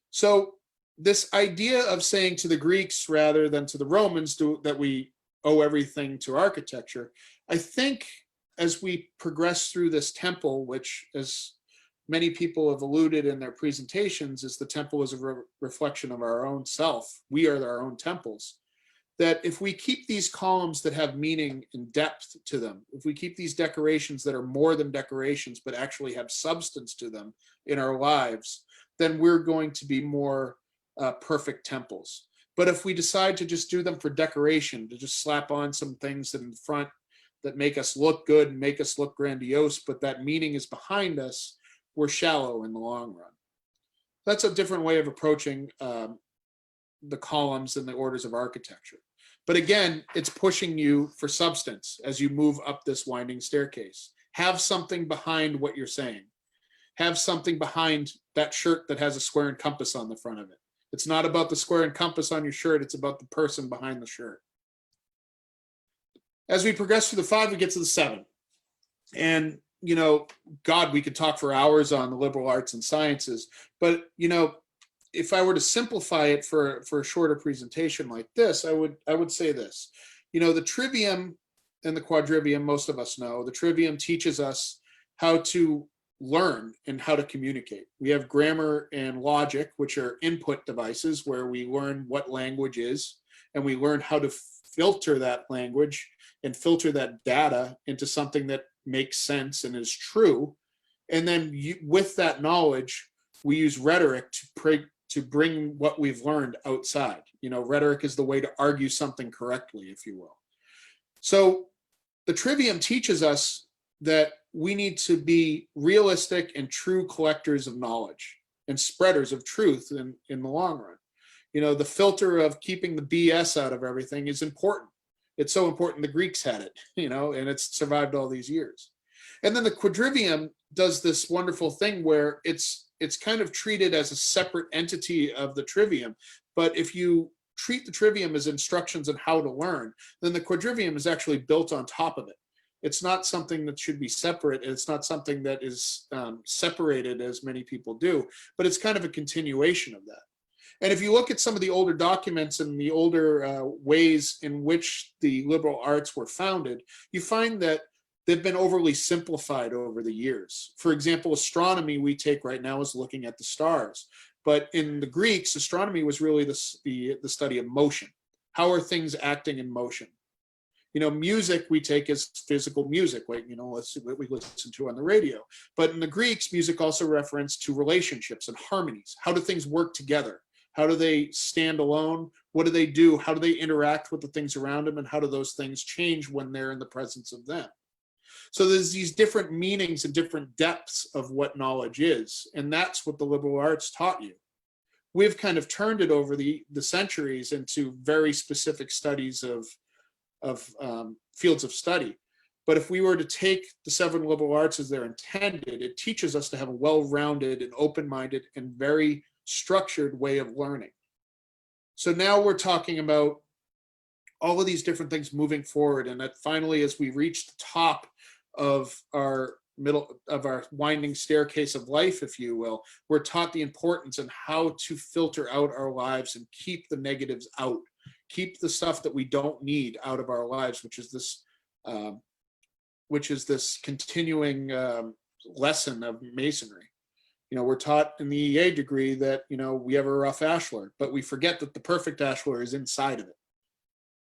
So this idea of saying to the Greeks rather than to the Romans that we owe everything to architecture, I think as we progress through this temple, which, as many people have alluded in their presentations, is the temple is a reflection of our own self. We are our own temples. That if we keep these columns that have meaning and depth to them, if we keep these decorations that are more than decorations but actually have substance to them in our lives, then we're going to be more perfect temples. But if we decide to just do them for decoration, to just slap on some things in front that make us look good and make us look grandiose, but that meaning is behind us, we're shallow in the long run. That's a different way of approaching the columns and the orders of architecture. But again, it's pushing you for substance as you move up this winding staircase. Have something behind what you're saying. Have something behind that shirt that has a square and compass on the front of it. It's not about the square and compass on your shirt, it's about the person behind the shirt. As we progress through the 5, we get to the 7. And, you know, God, we could talk for hours on the liberal arts and sciences, but, you know, if I were to simplify it for a shorter presentation like this, I would say this. You know, the trivium and the quadrivium, most of us know, the trivium teaches us how to learn and how to communicate. We have grammar and logic, which are input devices where we learn what language is, and we learn how to filter that language and filter that data into something that makes sense and is true. And then with that knowledge, we use rhetoric to bring what we've learned outside. You know, rhetoric is the way to argue something correctly, if you will. So the trivium teaches us that we need to be realistic and true collectors of knowledge and spreaders of truth in the long run. You know, the filter of keeping the BS out of everything is important. It's so important the Greeks had it, you know, and it's survived all these years. And then the quadrivium does this wonderful thing where it's kind of treated as a separate entity of the trivium. But if you treat the trivium as instructions on how to learn, then the quadrivium is actually built on top of it. It's not something that should be separate. It's not something that is separated as many people do, but it's kind of a continuation of that. And if you look at some of the older documents and the older ways in which the liberal arts were founded, you find that they've been overly simplified over the years. For example, astronomy we take right now is looking at the stars. But in the Greeks, astronomy was really the study of motion. How are things acting in motion? You know, music we take as physical music, like, you know, what we listen to on the radio. But in the Greeks, music also referenced to relationships and harmonies. How do things work together? How do they stand alone? What do they do? How do they interact with the things around them? And how do those things change when they're in the presence of them? So there's these different meanings and different depths of what knowledge is. And that's what the liberal arts taught you. We've kind of turned it over the centuries into very specific studies of fields of study. But if we were to take the 7 liberal arts as they're intended, it teaches us to have a well-rounded and open-minded and very structured way of learning. So now we're talking about all of these different things moving forward, and that finally, as we reach the top of our winding staircase of life, if you will, we're taught the importance and how to filter out our lives and keep the negatives out, keep the stuff that we don't need out of our lives, which is this continuing lesson of masonry. You know, we're taught in the EA degree that, you know, we have a rough ashlar, but we forget that the perfect ashlar is inside of it.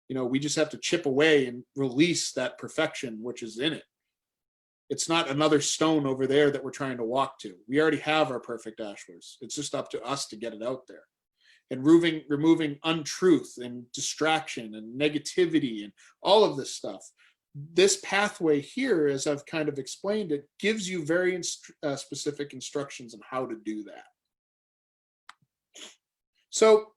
You know, we just have to chip away and release that perfection which is in it. It's not another stone over there that we're trying to walk to. We already have our perfect ashlars. It's just up to us to get it out there. And removing untruth and distraction and negativity and all of this stuff. This pathway here, as I've kind of explained it, gives you very specific instructions on how to do that. So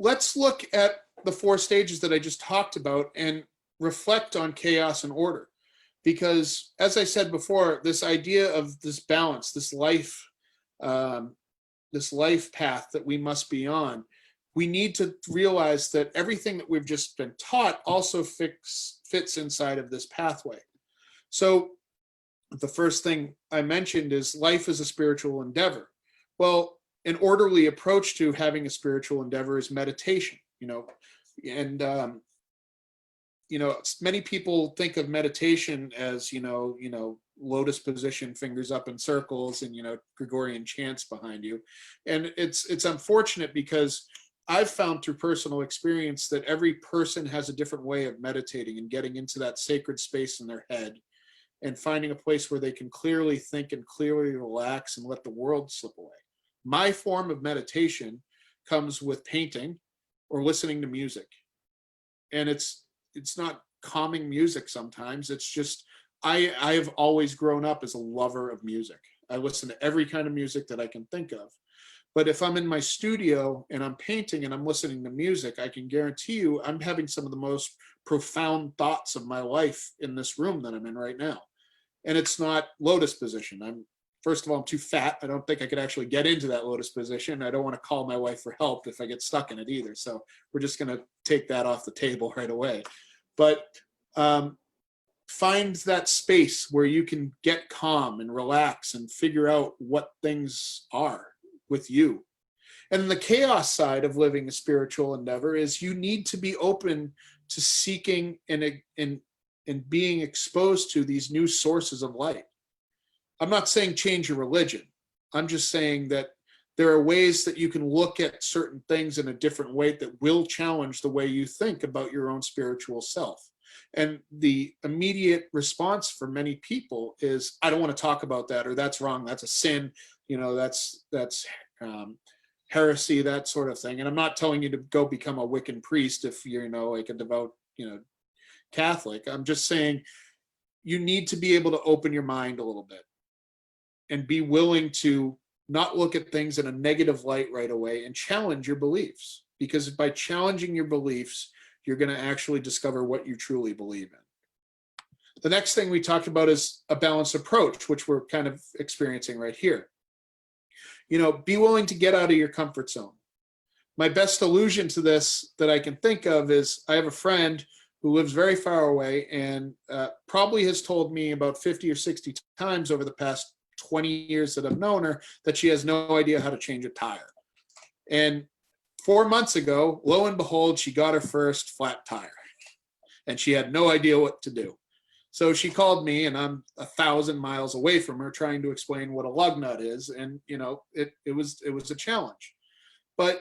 let's look at the 4 stages that I just talked about and reflect on chaos and order. Because as I said before, this idea of this balance, this life path that we must be on, we need to realize that everything that we've just been taught also fits inside of this pathway. So the first thing I mentioned is life is a spiritual endeavor. Well, an orderly approach to having a spiritual endeavor is meditation, you know, and you know, many people think of meditation as, you know, lotus position, fingers up in circles, and, you know, Gregorian chants behind you. And it's unfortunate because I've found through personal experience that every person has a different way of meditating and getting into that sacred space in their head and finding a place where they can clearly think and clearly relax and let the world slip away. My form of meditation comes with painting or listening to music. And it's not calming music sometimes. It's just, I have always grown up as a lover of music. I listen to every kind of music that I can think of. But if I'm in my studio and I'm painting and I'm listening to music, I can guarantee you I'm having some of the most profound thoughts of my life in this room that I'm in right now. And it's not lotus position. First of all, I'm too fat. I don't think I could actually get into that lotus position. I don't want to call my wife for help if I get stuck in it either. So we're just going to take that off the table right away. But find that space where you can get calm and relax and figure out what things are with you. And the chaos side of living a spiritual endeavor is you need to be open to seeking and being exposed to these new sources of light. I'm not saying change your religion. I'm just saying that there are ways that you can look at certain things in a different way that will challenge the way you think about your own spiritual self. And the immediate response for many people is, I don't want to talk about that, or that's wrong, that's a sin, you know, that's heresy, that sort of thing. And I'm not telling you to go become a Wiccan priest if you're, you know, like a devout, you know, Catholic. I'm just saying you need to be able to open your mind a little bit and be willing to not look at things in a negative light right away and challenge your beliefs. Because by challenging your beliefs, you're going to actually discover what you truly believe in. The next thing we talked about is a balanced approach, which we're kind of experiencing right here. You know, be willing to get out of your comfort zone. My best allusion to this that I can think of is I have a friend who lives very far away and probably has told me about 50 or 60 times over the past 20 years that I've known her that she has no idea how to change a tire. And 4 months ago, lo and behold, she got her first flat tire and she had no idea what to do. So she called me, and I'm 1,000 miles away from her trying to explain what a lug nut is. And, you know, it was a challenge. But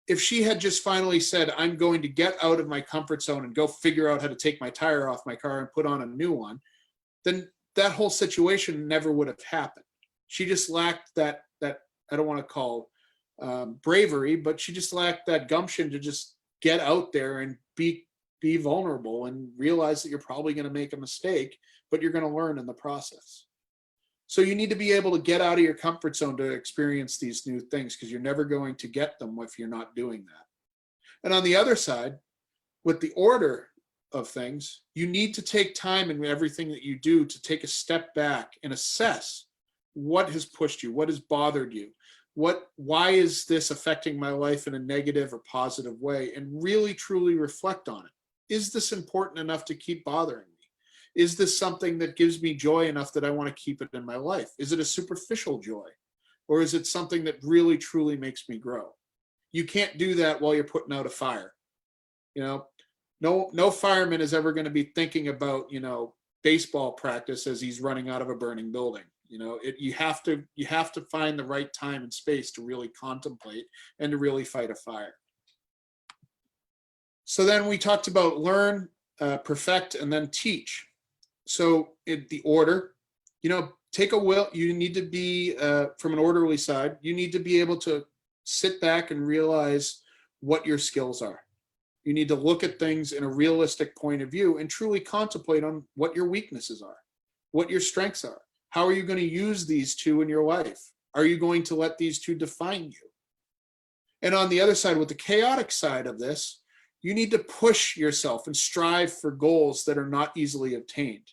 if she had just finally said, I'm going to get out of my comfort zone and go figure out how to take my tire off my car and put on a new one, then that whole situation never would have happened. She just lacked that I don't want to call bravery, but she just lacked that gumption to just get out there and be vulnerable and realize that you're probably going to make a mistake, but you're going to learn in the process. So you need to be able to get out of your comfort zone to experience these new things, because you're never going to get them if you're not doing that. And on the other side, with the order, of things, you need to take time in everything that you do to take a step back and assess what has pushed you, what has bothered you, why is this affecting my life in a negative or positive way, and really truly reflect on it. Is this important enough to keep bothering me? Is this something that gives me joy enough that I want to keep it in my life? Is it a superficial joy, or is it something that really truly makes me grow? You can't do that while you're putting out a fire. You know, no fireman is ever going to be thinking about, you know, baseball practice as he's running out of a burning building. You know, you have to find the right time and space to really contemplate and to really fight a fire. So then we talked about learn, perfect, and then teach. So the order, you know, you need to be, from an orderly side, you need to be able to sit back and realize what your skills are. You need to look at things in a realistic point of view and truly contemplate on what your weaknesses are, what your strengths are. How are you going to use these two in your life? Are you going to let these two define you? And on the other side, with the chaotic side of this, you need to push yourself and strive for goals that are not easily obtained.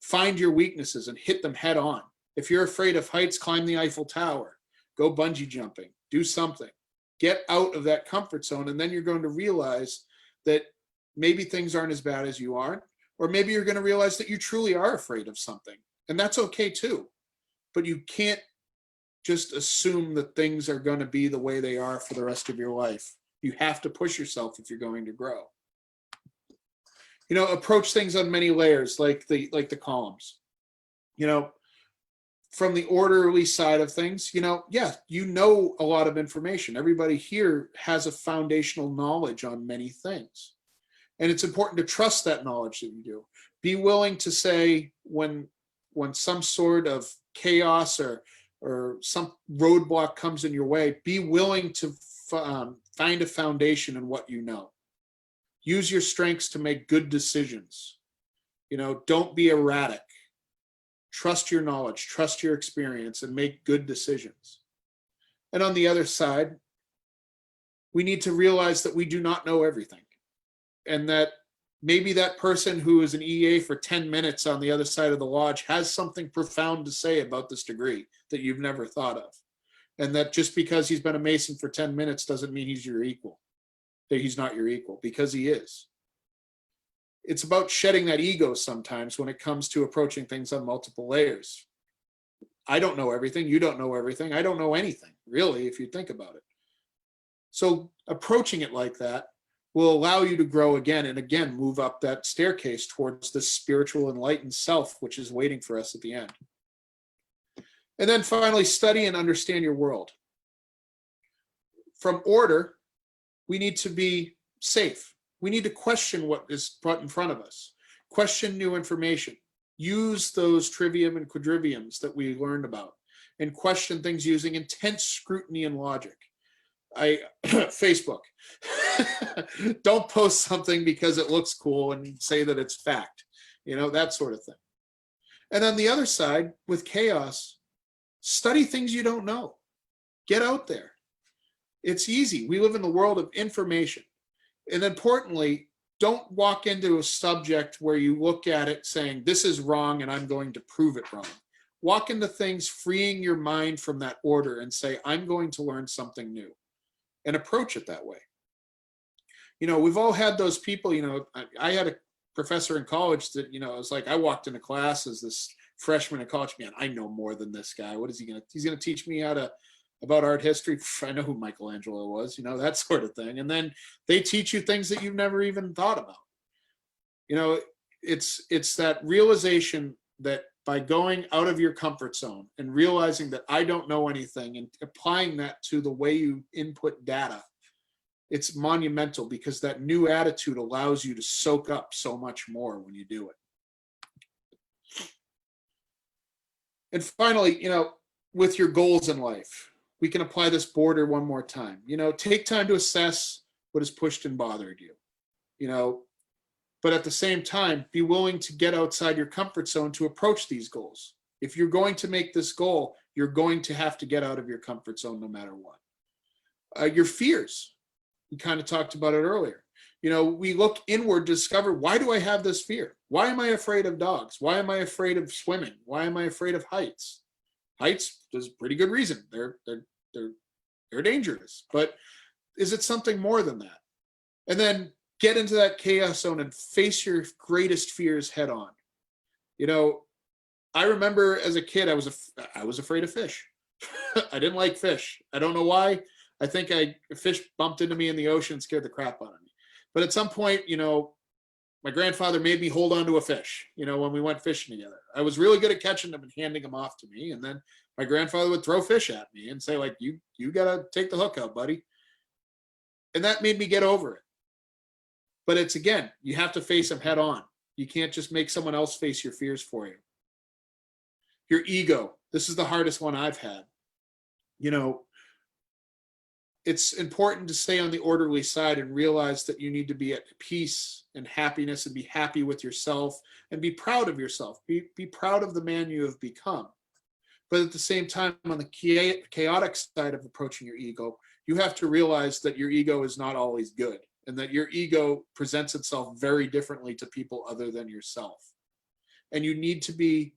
Find your weaknesses and hit them head on. If you're afraid of heights, climb the Eiffel Tower, go bungee jumping, do something. Get out of that comfort zone, and then you're going to realize that maybe things aren't as bad as you are, or maybe you're going to realize that you truly are afraid of something, and that's okay too. But you can't just assume that things are going to be the way they are for the rest of your life. You have to push yourself if you're going to grow. You know, approach things on many layers, like the columns. You know, from the orderly side of things, you know, yeah, you know a lot of information. Everybody here has a foundational knowledge on many things. And it's important to trust that knowledge that you do. Be willing to say when some sort of chaos or some roadblock comes in your way, be willing to find a foundation in what you know. Use your strengths to make good decisions. You know, don't be erratic. Trust your knowledge, trust your experience, and make good decisions. And on the other side, we need to realize that we do not know everything. And that maybe that person who is an EA for 10 minutes on the other side of the lodge has something profound to say about this degree that you've never thought of. And that just because he's been a Mason for 10 minutes doesn't mean he's your equal, that he's not your equal, because he is. It's about shedding that ego sometimes when it comes to approaching things on multiple layers. I don't know everything. You don't know everything. I don't know anything, really, if you think about it. So approaching it like that will allow you to grow again and again, move up that staircase towards the spiritual enlightened self, which is waiting for us at the end. And then finally, study and understand your world. From order, we need to be safe. We need to question what is brought in front of us, question new information, use those trivium and quadriviums that we learned about, and question things using intense scrutiny and logic. Facebook, don't post something because it looks cool and say that it's fact, you know, that sort of thing. And on the other side, with chaos, study things you don't know. Get out there. It's easy. We live in the world of information. And importantly, don't walk into a subject where you look at it saying, this is wrong and I'm going to prove it wrong. Walk into things freeing your mind from that order and say, I'm going to learn something new, and approach it that way. You know, we've all had those people, you know, I had a professor in college that, you know, it was like, I walked into class as this freshman in college, man, I know more than this guy. What is he he's going to teach me about art history. I know who Michelangelo was, you know, that sort of thing. And then they teach you things that you've never even thought about. You know, it's that realization that by going out of your comfort zone and realizing that I don't know anything and applying that to the way you input data, it's monumental, because that new attitude allows you to soak up so much more when you do it. And finally, you know, with your goals in life, we can apply this border one more time. You know, take time to assess what has pushed and bothered you, you know, but at the same time, be willing to get outside your comfort zone to approach these goals. If you're going to make this goal, you're going to have to get out of your comfort zone no matter what. Your fears, we kind of talked about it earlier. we look inward to discover, why do I have this fear? Why am I afraid of dogs? Why am I afraid of swimming? Why am I afraid of heights? Heights, there's a pretty good reason. They're dangerous. But is it something more than that? And then get into that chaos zone and face your greatest fears head on. I remember as a kid, I was afraid of fish. I didn't like fish. I don't know why. I think a fish bumped into me in the ocean and scared the crap out of me. But at some point, my grandfather made me hold on to a fish, when we went fishing together. I was really good at catching them and handing them off to me. And then my grandfather would throw fish at me and say, like, you got to take the hook out, buddy. And that made me get over it. But it's, again, you have to face them head on. You can't just make someone else face your fears for you. Your ego. This is the hardest one I've had. It's important to stay on the orderly side and realize that you need to be at peace and happiness and be happy with yourself and be proud of yourself. Be proud of the man you have become. But at the same time, on the chaotic side of approaching your ego, you have to realize that your ego is not always good and that your ego presents itself very differently to people other than yourself. And you need to be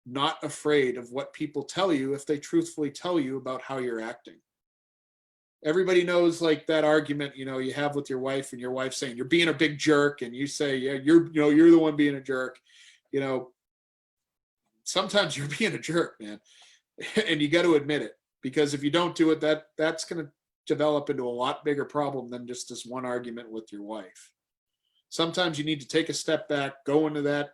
not afraid of what people tell you if they truthfully tell you about how you're acting. Everybody knows, like, that argument, you have with your wife, and your wife saying, you're being a big jerk. And you say, yeah, you're the one being a jerk. Sometimes you're being a jerk, man. And you got to admit it, because if you don't do it, that's going to develop into a lot bigger problem than just this one argument with your wife. Sometimes you need to take a step back, go into that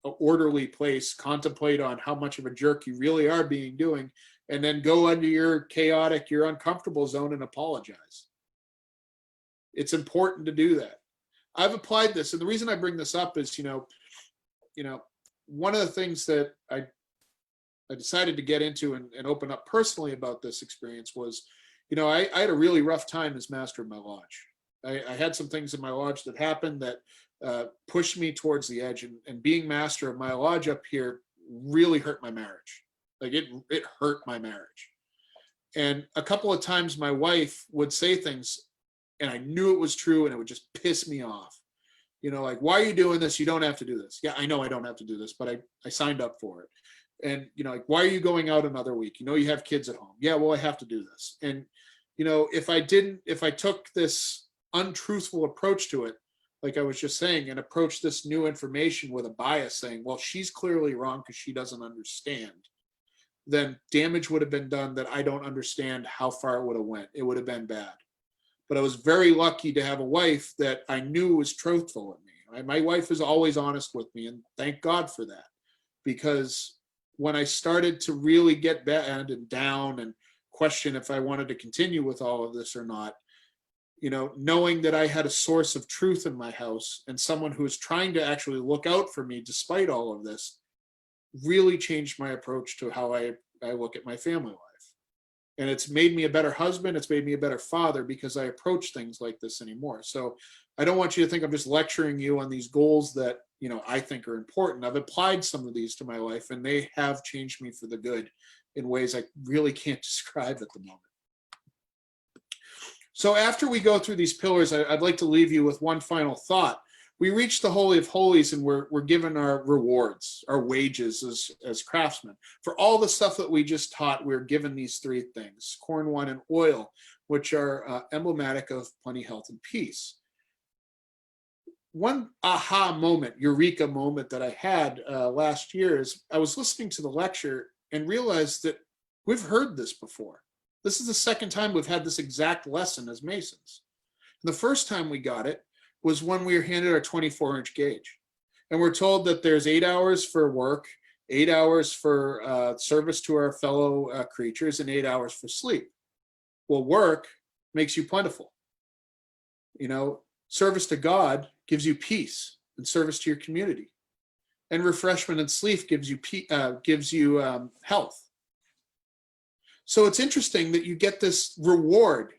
orderly place, contemplate on how much of a jerk you really are doing, and then go under your chaotic, your uncomfortable zone and apologize. It's important to do that. I've applied this, and the reason I bring this up is, one of the things that I decided to get into and open up personally about this experience was, I had a really rough time as master of my lodge. I had some things in my lodge that happened that pushed me towards the edge, and being master of my lodge up here really hurt my marriage. Like, it hurt my marriage. And a couple of times my wife would say things and I knew it was true and it would just piss me off. Like, why are you doing this? You don't have to do this. Yeah, I know I don't have to do this, but I signed up for it. And, like, why are you going out another week? You have kids at home. Yeah, well, I have to do this. And, if I took this untruthful approach to it, like I was just saying, and approach this new information with a bias saying, well, she's clearly wrong because she doesn't understand, then damage would have been done that I don't understand how far it would have went. It would have been bad. But I was very lucky to have a wife that I knew was truthful with me. My wife is always honest with me, and thank God for that. Because when I started to really get bad and down and question if I wanted to continue with all of this or not, knowing that I had a source of truth in my house and someone who was trying to actually look out for me despite all of this, really changed my approach to how I look at my family life. And it's made me a better husband. It's made me a better father because I approach things like this anymore. So I don't want you to think I'm just lecturing you on these goals that, I think are important. I've applied some of these to my life and they have changed me for the good in ways I really can't describe at the moment. So after we go through these pillars, I'd like to leave you with one final thought. We reach the Holy of Holies and we're given our rewards, our wages as craftsmen. For all the stuff that we just taught, we're given these three things: corn, wine, and oil, which are emblematic of plenty, health, and peace. One aha moment, eureka moment that I had last year is I was listening to the lecture and realized that we've heard this before. This is the second time we've had this exact lesson as Masons. And the first time we got it was when we were handed our 24-inch gauge. And we're told that there's 8 hours for work, 8 hours for service to our fellow creatures, and 8 hours for sleep. Well, work makes you plentiful. Service to God gives you peace and service to your community. And refreshment and sleep gives you health. So it's interesting that you get this reward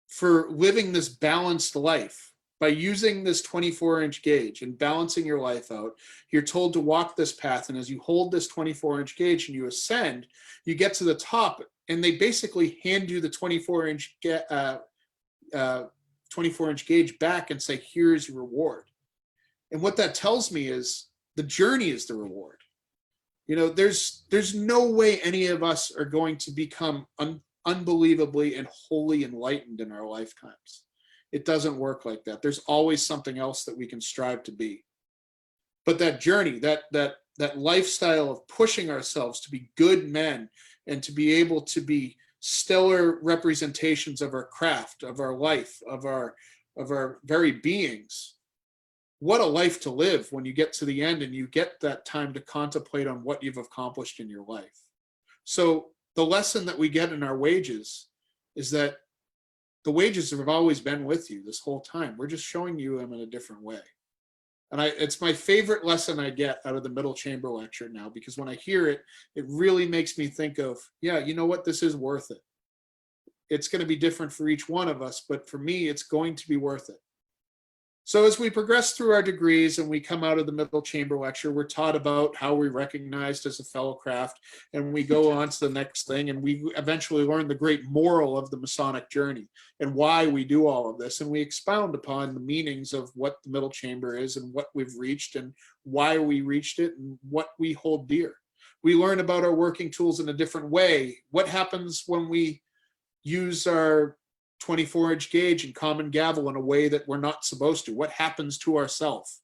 for living this balanced life by using this 24-inch gauge and balancing your life out. You're told to walk this path, and as you hold this 24-inch gauge and you ascend, you get to the top, and they basically hand you the 24-inch 24-inch gauge back and say, here's your reward. And what that tells me is the journey is the reward. You know, there's no way any of us are going to become unbelievably and wholly enlightened in our lifetimes. It doesn't work like that. There's always something else that we can strive to be. But that journey, that lifestyle of pushing ourselves to be good men and to be able to be stellar representations of our craft, of our life, of our very beings. What a life to live when you get to the end and you get that time to contemplate on what you've accomplished in your life. So the lesson that we get in our wages is that the wages have always been with you this whole time. We're just showing you them in a different way. And it's my favorite lesson I get out of the middle chamber lecture now, because when I hear it, it really makes me think of, yeah, you know what, this is worth it. It's going to be different for each one of us, but for me, it's going to be worth it. So as we progress through our degrees and we come out of the middle chamber lecture, we're taught about how we're recognized as a Fellowcraft, and we go on to the next thing, and we eventually learn the great moral of the Masonic journey and why we do all of this. And we expound upon the meanings of what the middle chamber is and what we've reached and why we reached it and what we hold dear. We learn about our working tools in a different way. What happens when we use our 24-inch gauge and common gavel in a way that we're not supposed to? What happens to ourselves?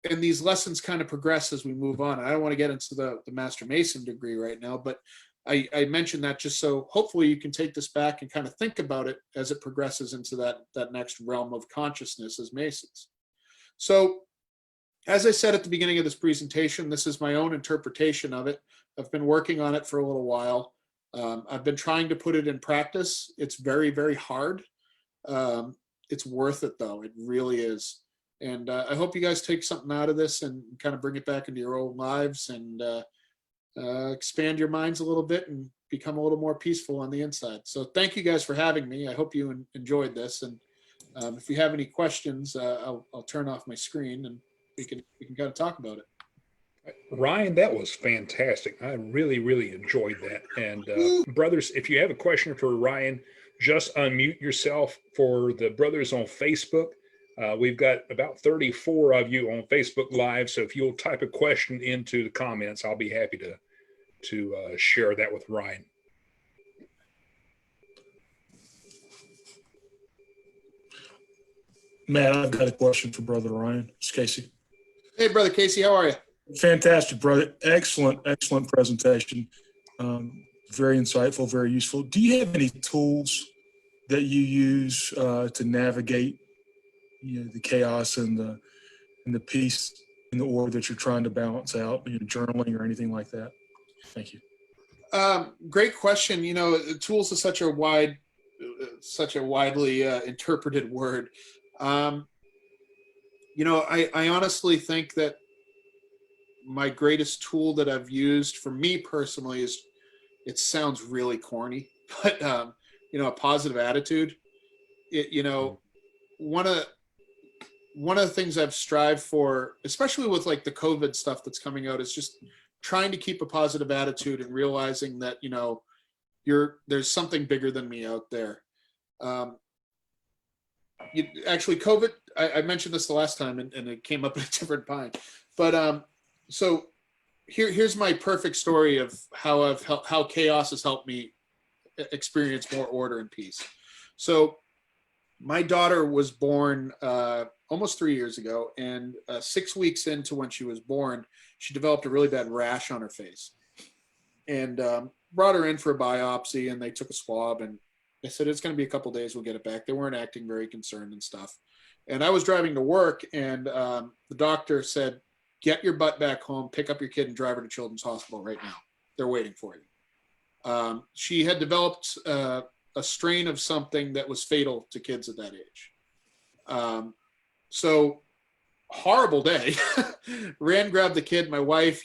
And these lessons kind of progress as we move on. I don't want to get into the Master Mason degree right now, but I mentioned that just so hopefully you can take this back and kind of think about it as it progresses into that next realm of consciousness as Masons. So as I said at the beginning of this presentation, this is my own interpretation of it. I've been working on it for a little while. I've been trying to put it in practice. It's very, very hard. It's worth it though. It really is. And I hope you guys take something out of this and kind of bring it back into your own lives and expand your minds a little bit and become a little more peaceful on the inside. So thank you guys for having me. I hope you enjoyed this. And if you have any questions, I'll turn off my screen and we can kind of talk about it.
Ryan, that was fantastic. I really, really enjoyed that. And brothers, if you have a question for Ryan, just unmute yourself. For the brothers on Facebook, we've got about 34 of you on Facebook Live. So if you'll type a question into the comments, I'll be happy to share that with Ryan.
Matt, I've got a question for Brother Ryan. It's Casey.
Hey, Brother Casey, how are you?
Fantastic, brother. Excellent presentation. Very insightful, very useful. Do you have any tools that you use to navigate, the chaos and the peace and the order that you're trying to balance out, journaling or anything like that? Thank you.
Great question. Tools is such a widely interpreted word. I honestly think that my greatest tool that I've used for me personally is, it sounds really corny, but a positive attitude. One of the things I've strived for, especially with like the COVID stuff that's coming out, is just trying to keep a positive attitude and realizing that, there's something bigger than me out there. Actually, COVID, I mentioned this the last time and it came up in a different pine, but so here's my perfect story of how chaos has helped me experience more order and peace. So my daughter was born almost 3 years ago, and 6 weeks into when she was born, she developed a really bad rash on her face, and brought her in for a biopsy, and they took a swab, and they said, it's going to be a couple days, we'll get it back. They weren't acting very concerned and stuff. And I was driving to work, and the doctor said, get your butt back home, pick up your kid and drive her to Children's Hospital right now. They're waiting for you. She had developed a strain of something that was fatal to kids at that age. So horrible day. Ran, grabbed the kid, my wife,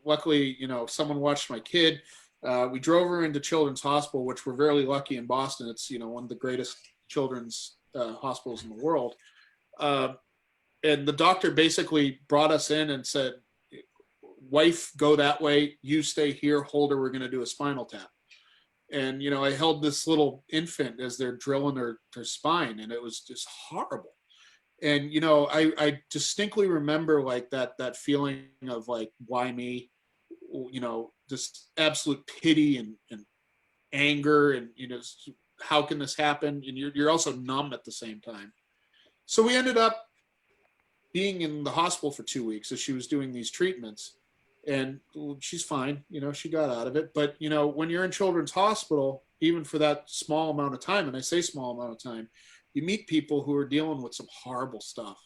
luckily, someone watched my kid. We drove her into Children's Hospital, which we're very lucky in Boston. It's, one of the greatest children's hospitals in the world. And the doctor basically brought us in and said, wife, go that way. You stay here, hold her. We're going to do a spinal tap. And, you know, I held this little infant as they're drilling their spine, and it was just horrible. And, you know, I distinctly remember like that feeling of like, why me? You know, just absolute pity and anger, and, you know, how can this happen? And you're also numb at the same time. So we ended up being in the hospital for 2 weeks as she was doing these treatments, and she's fine. You know, she got out of it. But, you know, when you're in children's hospital, even for that small amount of time, and I say small amount of time, you meet people who are dealing with some horrible stuff.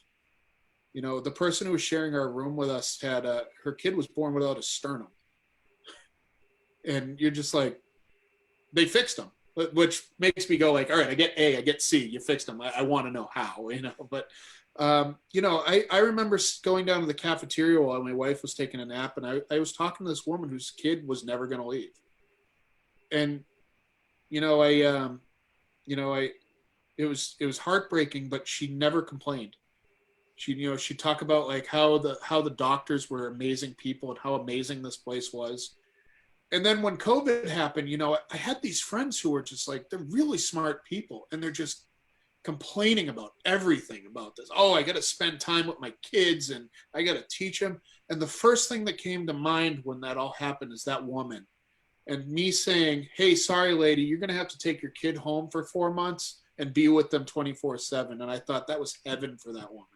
You know, the person who was sharing our room with us had her kid was born without a sternum. And you're just like, they fixed them, which makes me go like, all right, I get A, I get C, you fixed them. I want to know how, you know. But, you know, I remember going down to the cafeteria while my wife was taking a nap, and I was talking to this woman whose kid was never going to leave. And, you know, it was heartbreaking, but she never complained. She, you know, she'd talk about like how the doctors were amazing people and how amazing this place was. And then when COVID happened, you know, I had these friends who were just like, they're really smart people, and they're just complaining about everything about this. Oh, I got to spend time with my kids, and I got to teach them. And the first thing that came to mind when that all happened is that woman, and me saying, hey, sorry, lady, you're going to have to take your kid home for 4 months and be with them 24/7. And I thought that was heaven for that woman.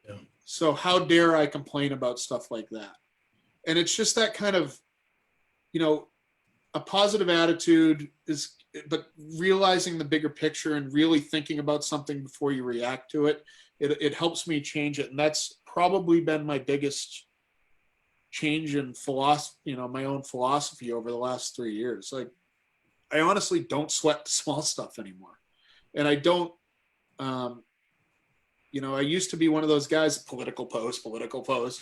Yeah.
So how dare I complain about stuff like that? And it's just that kind of, you know, a positive attitude is, but realizing the bigger picture and really thinking about something before you react to it, it helps me change it. And that's probably been my biggest change in philosophy, you know, my own philosophy over the last 3 years. Like, I honestly don't sweat the small stuff anymore. And I don't, you know, I used to be one of those guys, political post,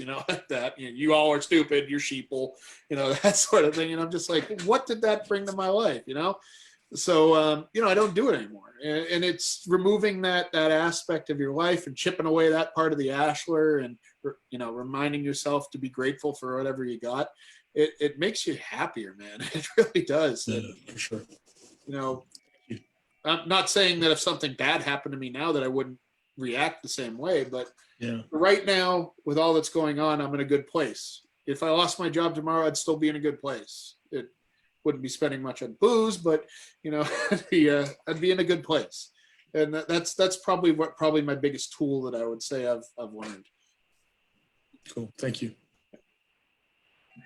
you know, like that. You all are stupid, you're sheeple, you know, that sort of thing. And I'm just like, what did that bring to my life, you know? So, you know, I don't do it anymore. And it's removing that aspect of your life and chipping away that part of the ashlar, and, you know, reminding yourself to be grateful for whatever you got. It makes you happier, man. It really does.
Yeah, for sure.
You know, I'm not saying that if something bad happened to me now that I wouldn't react the same way, but
Yeah.
right now, with all that's going on, I'm in a good place. If I lost my job tomorrow, I'd still be in a good place. It wouldn't be spending much on booze, but, you know, I'd be in a good place. And that's probably my biggest tool that I would say I've learned.
Cool. Thank you.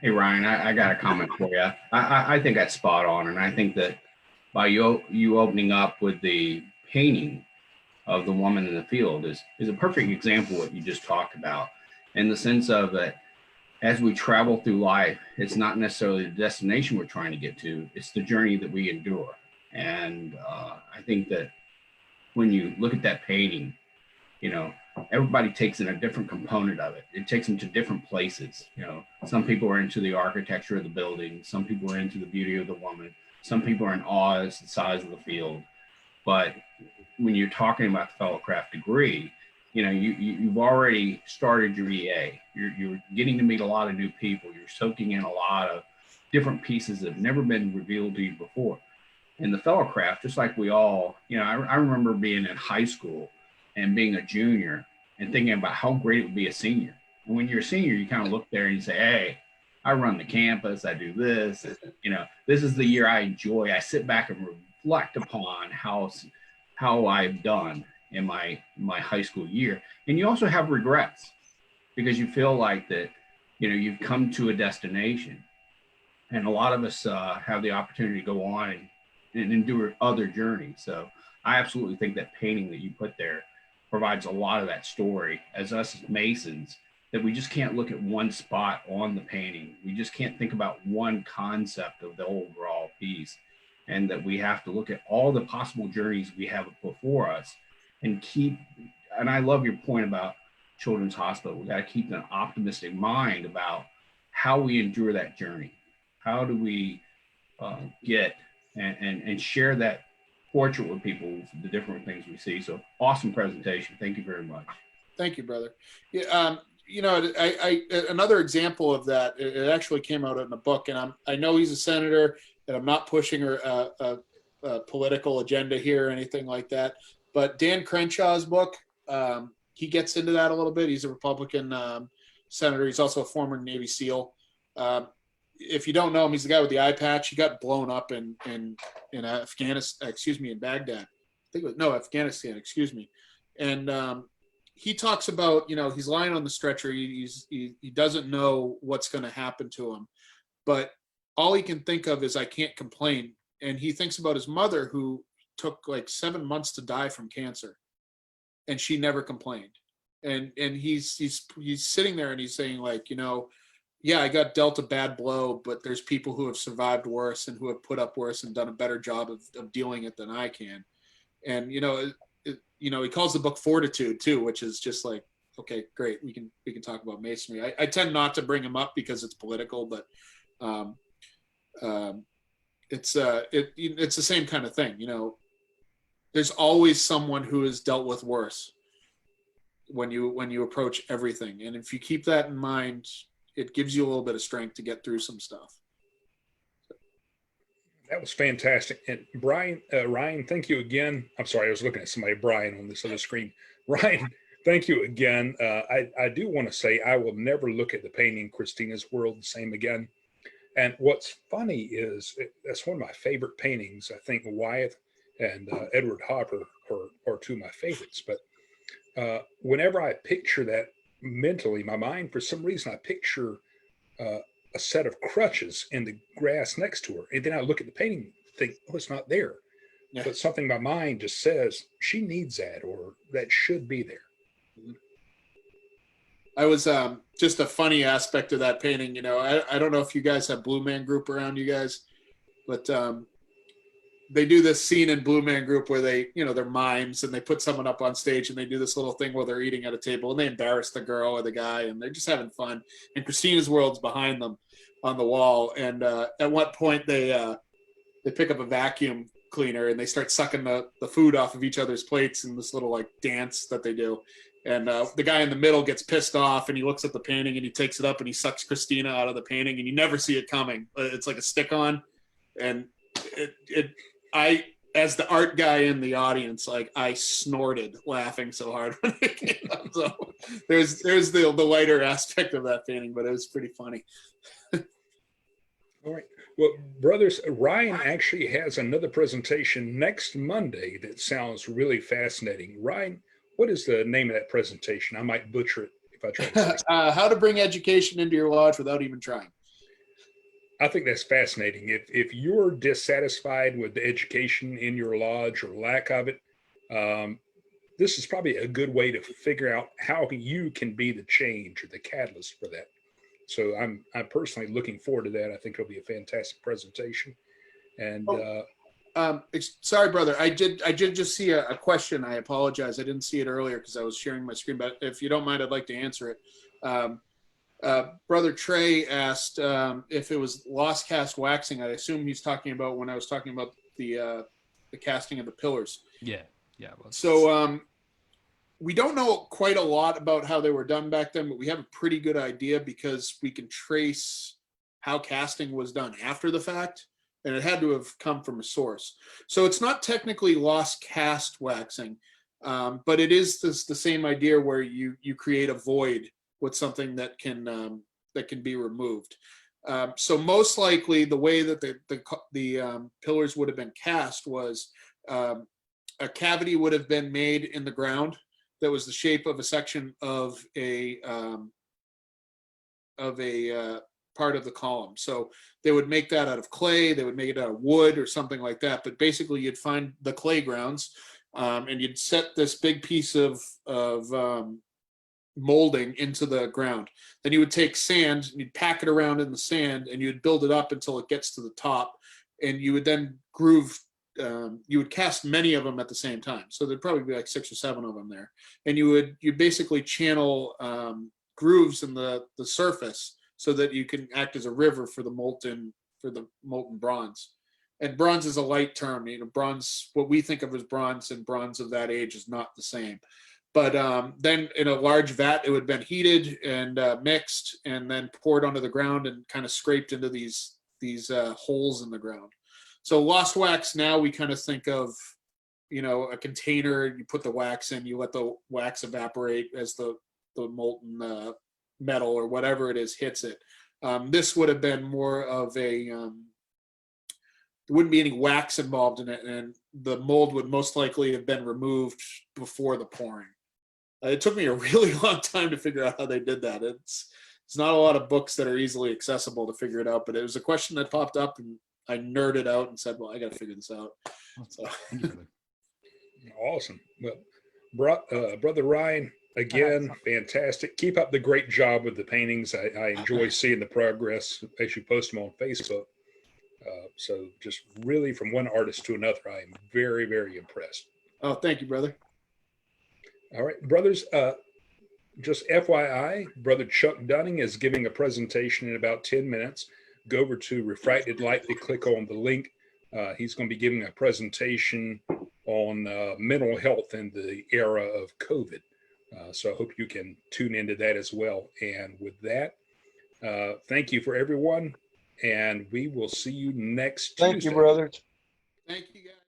Hey, Ryan, I got a comment for you. I think that's spot on. And I think that by you opening up with the painting of the woman in the field is a perfect example of what you just talked about, in the sense of that as we travel through life, it's not necessarily the destination we're trying to get to, it's the journey that we endure. And I think that when you look at that painting, you know, everybody takes in a different component of it. It takes them to different places. You know, some people are into the architecture of the building, some people are into the beauty of the woman, some people are in awe as the size of the field. But when you're talking about the Fellowcraft degree, you know, you've already started your EA. You're getting to meet a lot of new people. You're soaking in a lot of different pieces that have never been revealed to you before. And the Fellowcraft, just like we all, you know, I remember being in high school and being a junior and thinking about how great it would be a senior. And when you're a senior, you kind of look there and you say, hey, I run the campus, I do this, you know, this is the year I enjoy. I sit back and reflect upon how I've done in my high school year. And you also have regrets because you feel like that, you know, you've come to a destination. And a lot of us have the opportunity to go on and endure other journeys. So I absolutely think that painting that you put there provides a lot of that story as us as Masons, that we just can't look at one spot on the painting. We just can't think about one concept of the overall piece, and that we have to look at all the possible journeys we have before us and and I love your point about Children's Hospital. We got to keep an optimistic mind about how we endure that journey. How do we get and share that portrait with people, the different things we see. So awesome presentation. Thank you very much.
Thank you, brother. Yeah, you know, I another example of that, it actually came out in the book, and I know he's a senator, and I'm not pushing a political agenda here or anything like that, but Dan Crenshaw's book, he gets into that a little bit. He's a Republican senator. He's also a former Navy SEAL. If you don't know him, he's the guy with the eye patch. He got blown up in Afghanistan, in Baghdad. I think it was, no, Afghanistan, And he talks about, he's lying on the stretcher. He doesn't know what's going to happen to him, but all he can think of is, I can't complain. And he thinks about his mother, who took like 7 months to die from cancer, and she never complained. And he's sitting there and he's saying, like, yeah, I got dealt a bad blow, but there's people who have survived worse and who have put up worse and done a better job of dealing it than I can. And he calls the book Fortitude too, which is just like, okay, great, we can talk about masonry. I tend not to bring him up because it's political, but it's the same kind of thing. There's always someone who has dealt with worse when you approach everything, and if you keep that in mind, it gives you a little bit of strength to get through some stuff.
That was fantastic. And Ryan, thank you again. I'm sorry, I was looking at somebody, Brian, on this other screen. Ryan, thank you again. I do want to say I will never look at the painting Christina's World the same again. And what's funny is that's one of my favorite paintings. I think Wyeth and Edward Hopper are two of my favorites. But whenever I picture that mentally, my mind, for some reason, I picture a set of crutches in the grass next to her. And then I look at the painting and think, oh, it's not there. Yeah. But something in my mind just says she needs that, or that should be there.
I was just a funny aspect of that painting. I don't know if you guys have Blue Man Group around you guys, but they do this scene in Blue Man Group where they, they're mimes and they put someone up on stage and they do this little thing where they're eating at a table and they embarrass the girl or the guy and they're just having fun. And Christina's World's behind them on the wall. And at one point they pick up a vacuum cleaner and they start sucking the food off of each other's plates in this little like dance that they do. And the guy in the middle gets pissed off and he looks at the painting and he takes it up and he sucks Christina out of the painting and you never see it coming. It's like a stick-on. And I, as the art guy in the audience, like I snorted laughing so hard when it came up. So there's the lighter aspect of that painting, but it was pretty funny.
All right. Well, brothers, Ryan actually has another presentation next Monday that sounds really fascinating. Ryan, what is the name of that presentation? I might butcher it if I try to say it.
How to bring education into your lodge without even trying.
I think that's fascinating. If you're dissatisfied with the education in your lodge or lack of it, this is probably a good way to figure out how you can be the change or the catalyst for that. So I'm personally looking forward to that. I think it'll be a fantastic presentation. And
sorry, brother, I did just see a question. I apologize. I didn't see it earlier because I was sharing my screen, but if you don't mind, I'd like to answer it. Brother Trey asked if it was lost cast waxing. I assume he's talking about when I was talking about the casting of the pillars.
Yeah.
So we don't know quite a lot about how they were done back then, but we have a pretty good idea because we can trace how casting was done after the fact, and it had to have come from a source. So it's not technically lost cast waxing, but it is the same idea where you create a void with something that can be removed. So most likely the way that the pillars would have been cast was a cavity would have been made in the ground that was the shape of a section of a part of the column. So they would make that out of clay, they would make it out of wood or something like that. But basically you'd find the clay grounds and you'd set this big piece of molding into the ground. Then you would take sand and you'd pack it around in the sand and you'd build it up until it gets to the top, and you would then groove. You would cast many of them at the same time, so there'd probably be like 6 or 7 of them there, and you basically channel grooves in the surface so that you can act as a river for the molten bronze. And bronze is a light term. Bronze, what we think of as bronze and bronze of that age is not the same. But then in a large vat, it would have been heated and mixed and then poured onto the ground and kind of scraped into these these holes in the ground. So lost wax, now we kind of think of, a container, you put the wax in, you let the wax evaporate as the molten metal or whatever it is hits it. This would have been more of a, there wouldn't be any wax involved in it, and the mold would most likely have been removed before the pouring. It took me a really long time to figure out how they did that. It's not a lot of books that are easily accessible to figure it out, but it was a question that popped up, and I nerded out and said, well, I got to figure this out. So.
Awesome. Well, Brother Ryan, again, fantastic. Keep up the great job with the paintings. I enjoy seeing the progress as you post them on Facebook. So just really from one artist to another, I am very, very impressed.
Oh, thank you, brother.
All right, brothers, just FYI, Brother Chuck Dunning is giving a presentation in about 10 minutes. Go over to Refracted Lightly, click on the link. He's going to be giving a presentation on mental health in the era of COVID. So I hope you can tune into that as well. And with that, thank you for everyone. And we will see you next Tuesday.
Thank you, brothers.
Thank you, guys.